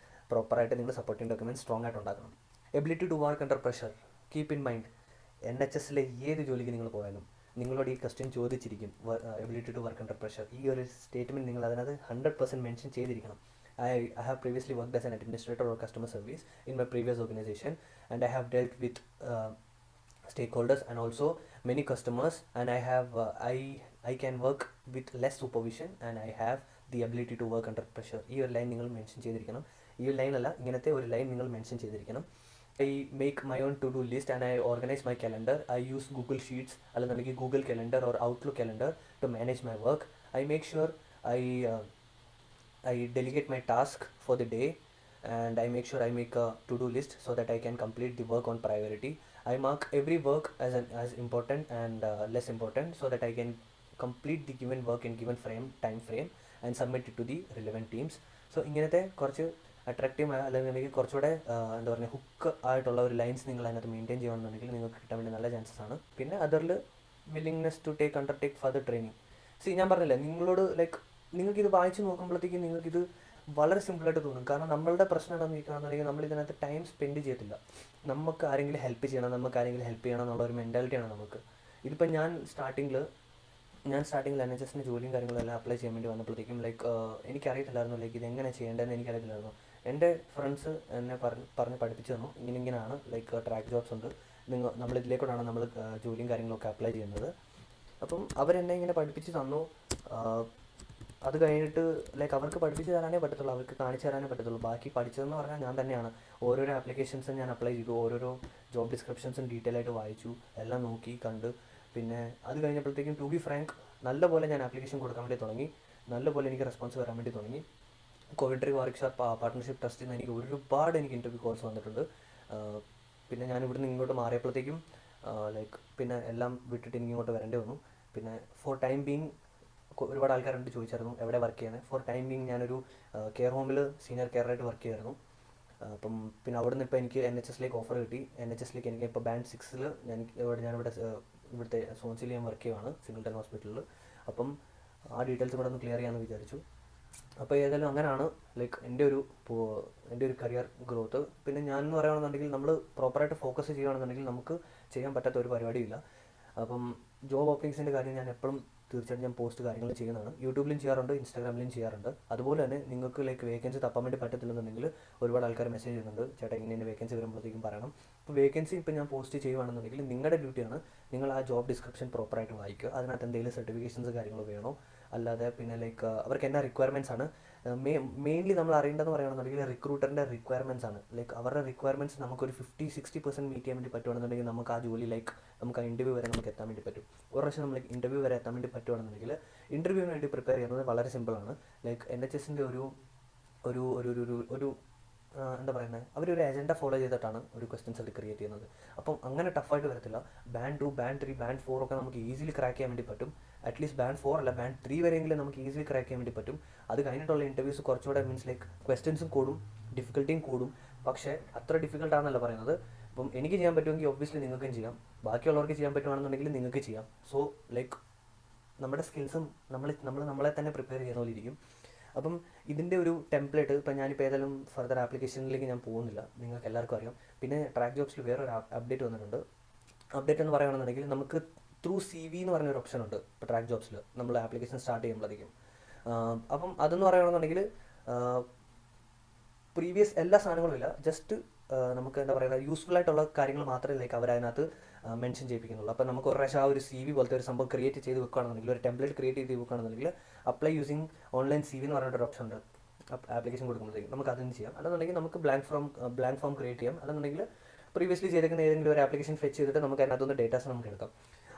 പ്രോപ്പറായിട്ട് നിങ്ങൾ സപ്പോർട്ടിംഗ് ഡോക്യുമെൻറ്റ് സ്ട്രോങ് ആയിട്ട് ഉണ്ടാക്കണം. Ability to work under pressure. Keep in mind, NHSലെ ഏത് ജോലിക്ക് നിങ്ങൾ പോയാലും നിങ്ങളോട് ഈ ക്വസ്റ്റ്യൻ ചോദിച്ചിരിക്കും, ability to work under pressure. ഈ ഒരു സ്റ്റേറ്റ്മെൻറ്റ് നിങ്ങൾ അതിനകത്ത് 100% മെൻഷൻ ചെയ്തിരിക്കണം. I have previously worked as an administrator or customer service in my previous organization, and I have dealt with stakeholders and also many customers, and I can work with less supervision and I have the ability to work under pressure. ഈ ഒരു ലൈൻ നിങ്ങൾ മെൻഷൻ ചെയ്തിരിക്കണം. ഈ ഒരു ലൈനല്ല, ഇങ്ങനത്തെ ഒരു ലൈൻ നിങ്ങൾ മെൻഷൻ ചെയ്തിരിക്കണം. I make my own to-do list and I organize my calendar. I use Google Sheets അല്ലെങ്കിൽ Google Calendar or Outlook Calendar to manage my work. I make sure I delegate my task for the day, and I make sure I make a to-do list so that I can complete the work on priority. I mark every work as important and less important so that I can complete the given work in given time frame and submit it to the relevant teams. So ഇങ്ങനത്തെ കുറച്ച് അട്രാക്റ്റീവ് അല്ലെങ്കിൽ കുറച്ചുകൂടെ എന്താ പറയുക ഹുക്ക് ആയിട്ടുള്ള ഒരു ലൈൻസ് നിങ്ങൾ അതിനകത്ത് മെയിൻറ്റെയിൻ ചെയ്യണമെന്നുണ്ടെങ്കിൽ നിങ്ങൾക്ക് കിട്ടാൻ വേണ്ടി നല്ല ചാൻസസ് ആണ്. പിന്നെ അതറിൽ willingness to undertake further training. ഞാൻ പറഞ്ഞില്ല നിങ്ങളോട് ലൈക്ക് നിങ്ങൾക്കിത് വായിച്ച് നോക്കുമ്പോഴത്തേക്കും നിങ്ങൾക്കിത് വളരെ സിമ്പിളായിട്ട് തോന്നും. കാരണം നമ്മളുടെ പ്രശ്നം എന്താണെന്ന് ചോദിക്കുകയാണെന്നുണ്ടെങ്കിൽ നമ്മൾ ഇതിനകത്ത് ടൈം സ്പെൻഡ് ചെയ്യത്തില്ല. നമുക്ക് ആരെങ്കിലും ഹെൽപ്പ് ചെയ്യണം, നമുക്ക് ആരെങ്കിലും ഹെൽപ്പ് ചെയ്യണം എന്നുള്ള ഒരു മെൻറ്റാലിറ്റിയാണ് നമുക്ക്. ഇതിപ്പോൾ ഞാൻ സ്റ്റാർട്ടിങ്ങിൽ NHSൻ്റെ ജോലിയും കാര്യങ്ങളെല്ലാം അപ്ലൈ ചെയ്യാൻ വേണ്ടി വന്നപ്പോഴത്തേക്കും ലൈക്ക് എനിക്കറിയത്തില്ലായിരുന്നു ലൈക്ക് ഇതെങ്ങനെ ചെയ്യേണ്ടതെന്ന് എനിക്കറിയത്തില്ലായിരുന്നു. എൻ്റെ ഫ്രണ്ട്സ് എന്നെ പറഞ്ഞ് പഠിപ്പിച്ചു തന്നു. ഇങ്ങനെയാണ് ലൈക്ക് ട്രാക്ക് ജോബ്സ് ഉണ്ട്, നമ്മളിതിലേക്കൂടാണ് നമ്മൾ ജോലിയും കാര്യങ്ങളൊക്കെ അപ്ലൈ ചെയ്യുന്നത്. അപ്പം അവരെന്നെ ഇങ്ങനെ പഠിപ്പിച്ച് തന്നു. അത് കഴിഞ്ഞിട്ട് ലൈക്ക് അവർക്ക് പഠിപ്പിച്ച് തരാനേ പറ്റത്തുള്ളൂ, അവർക്ക് കാണിച്ചു തരാനേ പറ്റത്തുള്ളൂ. ബാക്കി പഠിച്ചതെന്ന് പറഞ്ഞാൽ ഞാൻ തന്നെയാണ്. ഓരോരോ ആപ്ലിക്കേഷൻസും ഞാൻ അപ്ലൈ ചെയ്തു, ഓരോരോ ജോബ് ഡിസ്ക്രിപ്ഷൻസും ഡീറ്റെയിൽ ആയിട്ട് വായിച്ചു, എല്ലാം നോക്കി കണ്ട്. പിന്നെ അത് കഴിഞ്ഞപ്പോഴത്തേക്കും ടു ബി ഫ്രാങ്ക് നല്ലപോലെ ഞാൻ ആപ്ലിക്കേഷൻ കൊടുക്കാൻ വേണ്ടി തുടങ്ങി, നല്ലപോലെ എനിക്ക് റെസ്പോൺസ് വരാൻ വേണ്ടി തുടങ്ങി. കോവിൻട്രി വർക്ക്ഷോപ്പ് പാർട്ട്ണർഷിപ്പ് ട്രസ്റ്റിൽ നിന്ന് എനിക്ക് ഇൻ്റർവ്യൂ കോൾസ് വന്നിട്ടുണ്ട്. പിന്നെ ഞാൻ ഇവിടുന്ന് ഇങ്ങോട്ട് മാറിയപ്പോഴത്തേക്കും ലൈക്ക് പിന്നെ എല്ലാം വിട്ടിട്ട് എനിക്ക് ഇങ്ങോട്ട് വരേണ്ടി വന്നു. പിന്നെ ഫോർ ടൈം ബീങ് ഒരുപാട് ആൾക്കാരോട് ചോദിച്ചായിരുന്നു എവിടെ വർക്ക് ചെയ്യുന്നത്. ഫോർ ടൈം ബീങ് ഞാനൊരു കെയർ ഹോമിൽ സീനിയർ കെയറായിട്ട് വർക്ക് ചെയ്യുമായിരുന്നു. അപ്പം പിന്നെ അവിടെ നിന്ന് ഇപ്പോൾ എനിക്ക് NHSലേക്ക് ഓഫർ കിട്ടി. NHSലേക്ക് എനിക്ക് ഇപ്പോൾ ബാൻഡ് 6ൽ ഇവിടുത്തെ സോൺസിൽ ഞാൻ വർക്ക് ചെയ്യുവാണ്, സിംഗിൾട്ടൺ ഹോസ്പിറ്റലിൽ. അപ്പം ആ ഡീറ്റെയിൽസ് കൂടെ ഒന്ന് ക്ലിയർ ചെയ്യാമെന്ന് വിചാരിച്ചു. അപ്പോൾ ഏതായാലും അങ്ങനെയാണ് ലൈക്ക് എൻ്റെ ഒരു കരിയർ ഗ്രോത്ത്. പിന്നെ ഞാൻ എന്ന് പറയുകയാണെന്നുണ്ടെങ്കിൽ നമ്മൾ പ്രോപ്പറായിട്ട് ഫോക്കസ് ചെയ്യുകയാണെന്നുണ്ടെങ്കിൽ നമുക്ക് ചെയ്യാൻ പറ്റാത്ത ഒരു പരിപാടിയില്ല. അപ്പം ജോബ് ഓപ്പണിങ്സിൻ്റെ കാര്യം ഞാൻ എപ്പോഴും തീർച്ചയായിട്ടും ഞാൻ പോസ്റ്റ് കാര്യങ്ങൾ ചെയ്യുന്നതാണ്. യൂട്യൂബിലും ചെയ്യാറുണ്ട്, ഇൻസ്റ്റാഗ്രാമിലും ചെയ്യാറുണ്ട്. അതുപോലെ തന്നെ നിങ്ങൾക്ക് ലൈക്ക് വേക്കൻസി തപ്പാൻ വേണ്ടി പറ്റത്തില്ലെന്നുണ്ടെങ്കിൽ ഒരുപാട് ആൾക്കാർ മെസ്സേജ് ചെയ്യുന്നുണ്ട്, ചേട്ടാ ഇങ്ങനെ വേക്കൻസി വരുമ്പോഴത്തേക്കും പറയണം. അപ്പോൾ വേക്കൻസി ഇപ്പോൾ ഞാൻ പോസ്റ്റ് ചെയ്യുകയാണെന്നുണ്ടെങ്കിൽ നിങ്ങളുടെ ഡ്യൂട്ടിയാണ് നിങ്ങൾ ആ ജോബ് ഡിസ്ക്രിപ്ഷൻ പ്രോപ്പറായിട്ട് വായിക്കുക. അതിനകത്ത് എന്തെങ്കിലും സർട്ടിഫിക്കേഷൻസ് കാര്യങ്ങൾ വേണോ, അല്ലാതെ പിന്നെ ലൈക്ക് അവർക്ക് എന്നാ റിക്വയർമെൻറ്റ്സ് ആണ് മെയിൻലി നമ്മൾ അറിയേണ്ടതെന്ന് പറയുകയാണെന്നുണ്ടെങ്കിൽ റിക്രൂട്ടറിൻ്റെ റിക്വയർമെൻറ്റ്സ് ആണ്. ലൈക്ക് അവരുടെ റിക്വയർമെൻറ്റ്സ് നമുക്കൊരു 50-60% മീറ്റ് ചെയ്യാൻ വേണ്ടി പറ്റുകയാണെന്നുണ്ടെങ്കിൽ നമുക്ക് ആ ജോലി ലൈക്ക് നമുക്ക് ആ ഇൻ്റർവ്യൂ വരെ നമുക്ക് എത്താൻ വേണ്ടി പറ്റും. ഒരു പ്രാവശ്യം നമ്മൾ ഇൻ്റർവ്യൂ വരെ എത്താൻ വേണ്ടി പറ്റുകയാണെന്നുണ്ടെങ്കിൽ ഇൻ്റർവ്യൂവിന് വേണ്ടി പ്രിപ്പയർ ചെയ്യുന്നത് വളരെ സിമ്പിളാണ്. ലൈക്ക് NHSൻ്റെ ഒരു എന്താ പറയുന്നത്, അവരൊരു അജണ്ട ഫോളോ ചെയ്തിട്ടാണ് ഒരു ക്വസ്റ്റ്യൻസ് ഒക്കെ ക്രിയേറ്റ് ചെയ്യുന്നത്. അപ്പം അങ്ങനെ ടഫായിട്ട് വരത്തില്ല. ബാൻഡ് 2, ബാൻഡ് 3, ബാൻഡ് 4 ഒക്കെ നമുക്ക് ഈസിലി ക്രാക്ക് ചെയ്യാൻ വേണ്ടി പറ്റും. അറ്റ്ലീസ്റ്റ് ബാൻഡ് 4 അല്ല ബാൻഡ് 3 വരെയെങ്കിലും നമുക്ക് ഈസിലി ക്രാക്ക് ചെയ്യാൻ വേണ്ടി പറ്റും. അത് കഴിഞ്ഞിട്ടുള്ള ഇൻ്റർവ്യൂസ് കുറച്ചുകൂടെ മീൻസ് ലൈക്ക് ക്വസ്റ്റ്യൻസും കൂടും, ഡിഫിക്കൽട്ടിയും കൂടും. പക്ഷേ അത്ര ഡിഫിക്കൽട്ടാണെന്നല്ല പറയുന്നത്. അപ്പം എനിക്ക് ചെയ്യാൻ പറ്റുമെങ്കിൽ ഒബ്വിയസ്ലി നിങ്ങൾക്കും ചെയ്യാം, ബാക്കിയുള്ളവർക്ക് ചെയ്യാൻ പറ്റുവാണെന്നുണ്ടെങ്കിൽ നിങ്ങൾക്ക് ചെയ്യാം. സോ ലൈക്ക് നമ്മുടെ സ്കിൽസും നമ്മളെ തന്നെ പ്രിപ്പയർ ചെയ്യുന്ന പോലെ ഇരിക്കും. അപ്പം ഇതിൻ്റെ ഒരു ടെംപ്ലേറ്റ് ഇപ്പം ഞാനിപ്പോൾ ഏതായാലും ഫർദർ ആപ്ലിക്കേഷനിലേക്ക് ഞാൻ പോകുന്നില്ല, നിങ്ങൾക്ക് എല്ലാവർക്കും അറിയാം. പിന്നെ ട്രാക്ക് ജോബ്സിൽ വേറൊരു അപ്ഡേറ്റ് വന്നിട്ടുണ്ട്. അപ്ഡേറ്റ് എന്ന് പറയുകയാണെന്നുണ്ടെങ്കിൽ നമുക്ക് ത്രൂ CV എന്ന് പറഞ്ഞൊരു ഓപ്ഷൻ ഉണ്ട് ഇപ്പോൾ ട്രാക്ക് ജോബ്സിൽ നമ്മൾ ആപ്ലിക്കേഷൻ സ്റ്റാർട്ട് ചെയ്യുമ്പോഴത്തേക്കും. അപ്പം അതെന്ന് പറയുകയാണെന്നുണ്ടെങ്കിൽ പ്രീവിയസ് എല്ലാ സാധനങ്ങളും ഇല്ല, ജസ്റ്റ് നമുക്ക് എന്താ പറയുക യൂസ്ഫുൾ ആയിട്ടുള്ള കാര്യങ്ങൾ മാത്രമേ ലൈക്ക് അവരതിനകത്ത് മെൻഷൻ ചെയ്യിപ്പിക്കുന്നുള്ളൂ. അപ്പോൾ നമുക്ക് ഒരു പ്രാവശ്യം ആ ഒരു CV പോലത്തെ ഒരു സംഭവം ക്രിയേറ്റ് ചെയ്ത് വെക്കുകയാണെന്നുണ്ടെങ്കിൽ, ഒരു ടെംപ്ലേറ്റ് ക്രിയേറ്റ് ചെയ്ത് വെക്കുകയാണെന്നുണ്ടെങ്കിൽ അപ്ലൈ യൂസിങ് ഓൺലൈൻ CV എന്ന് പറഞ്ഞിട്ടൊരു ഓപ്ഷൻ ഉണ്ട് ആപ്ലിക്കേഷൻ കൊടുക്കുമ്പോഴത്തേക്കും. നമുക്ക് അതിന് ചെയ്യാം. അല്ലെന്നുണ്ടെങ്കിൽ നമുക്ക് ബ്ലാങ്ക് ഫോം ക്രിയേറ്റ് ചെയ്യാം. അല്ലെന്നുണ്ടെങ്കിൽ പ്രീവിയസ്ലി ചെയ്തേക്കുന്ന ഏതെങ്കിലും ഒരു ആപ്ലിക്കേഷൻ ഫെച്ച് ചെയ്തിട്ട് നമുക്ക് അതിനകത്തുനിന്ന് ഡേറ്റാസ് നമുക്ക് എടുക്കാം.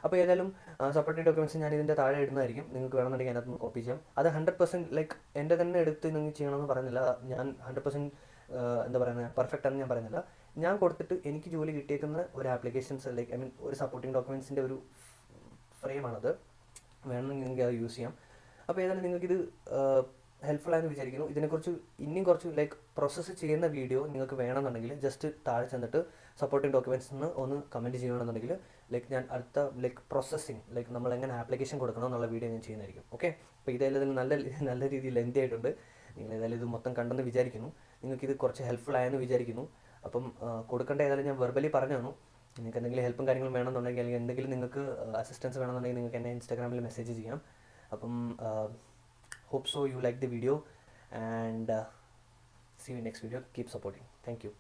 അപ്പോൾ ഏതായാലും സപ്പോർട്ടിംഗ് ഡോക്യുമെൻറ്റ്സ് ഞാൻ ഇതിൻ്റെ താഴെ ഇടുന്നതായിരിക്കും. നിങ്ങൾക്ക് വേണമെന്നുണ്ടെങ്കിൽ അതിനകത്ത് കോപ്പി ചെയ്യാം. അത് 100% ലൈക്ക് എൻ്റെ തന്നെ എടുത്ത് നിങ്ങൾ ചെയ്യണമെന്ന് പറയുന്നില്ല. ഞാൻ 100% എന്താ പറയുന്നത് പെർഫെക്റ്റ് ആണെന്ന് ഞാൻ പറയുന്നില്ല. ഞാൻ കൊടുത്തിട്ട് എനിക്ക് ജോലി കിട്ടിയേക്കുന്ന ഒരു ആപ്ലിക്കേഷൻസ് ലൈക്ക് ഐ മീൻ ഒരു സപ്പോർട്ടിംഗ് ഡോക്യുമെൻറ്റ്സിൻ്റെ ഒരു ഫ്രെയിമാണത്. വേണമെങ്കിൽ നിങ്ങൾക്ക് അത് യൂസ് ചെയ്യാം. അപ്പോൾ ഏതായാലും നിങ്ങൾക്കിത് ഹെൽപ്ഫുൾ ആയെന്ന് വിചാരിക്കുന്നു. ഇതിനെക്കുറിച്ച് ഇനിയും കുറച്ച് ലൈക്ക് പ്രോസസ്സ് ചെയ്യുന്ന വീഡിയോ നിങ്ങൾക്ക് വേണമെന്നുണ്ടെങ്കിൽ ജസ്റ്റ് താഴെ ചെന്നിട്ട് സപ്പോർട്ടിംഗ് ഡോക്യുമെൻറ്റ്സ് എന്ന് ഒന്ന് കമൻറ്റ് ചെയ്യണമെന്നുണ്ടെങ്കിൽ ലൈക്ക് ഞാൻ അടുത്ത ലൈക്ക് പ്രോസസ്സിങ് ലൈക്ക് നമ്മൾ എങ്ങനെ ആപ്ലിക്കേഷൻ കൊടുക്കണം എന്നുള്ള വീഡിയോ ഞാൻ ചെയ്യുന്നതായിരിക്കും. ഓക്കെ, അപ്പോൾ ഇതെല്ലാം നല്ല രീതിയിൽ ലെന്തി ആയിട്ടുണ്ട്. നിങ്ങൾ ഏതായാലും ഇത് മൊത്തം കണ്ടെന്ന് വിചാരിക്കുന്നു. നിങ്ങൾക്കിത് കുറച്ച് ഹെൽപ്ഫുൾ ആയെന്ന് വിചാരിക്കുന്നു. അപ്പം കൊടുക്കേണ്ട ഏതായാലും ഞാൻ വെർബലി പറഞ്ഞു തന്നു. നിങ്ങൾക്ക് എന്തെങ്കിലും ഹെൽപ്പും കാര്യങ്ങളും വേണമെന്നുണ്ടെങ്കിൽ അല്ലെങ്കിൽ എന്തെങ്കിലും നിങ്ങൾക്ക് അസിസ്റ്റൻസ് വേണമെന്നുണ്ടെങ്കിൽ നിങ്ങൾക്ക് എന്നെ ഇൻസ്റ്റാഗ്രാമിൽ മെസ്സേജ് ചെയ്യാം. അപ്പം hope so you like the video, and see you in next video. Keep supporting. Thank you.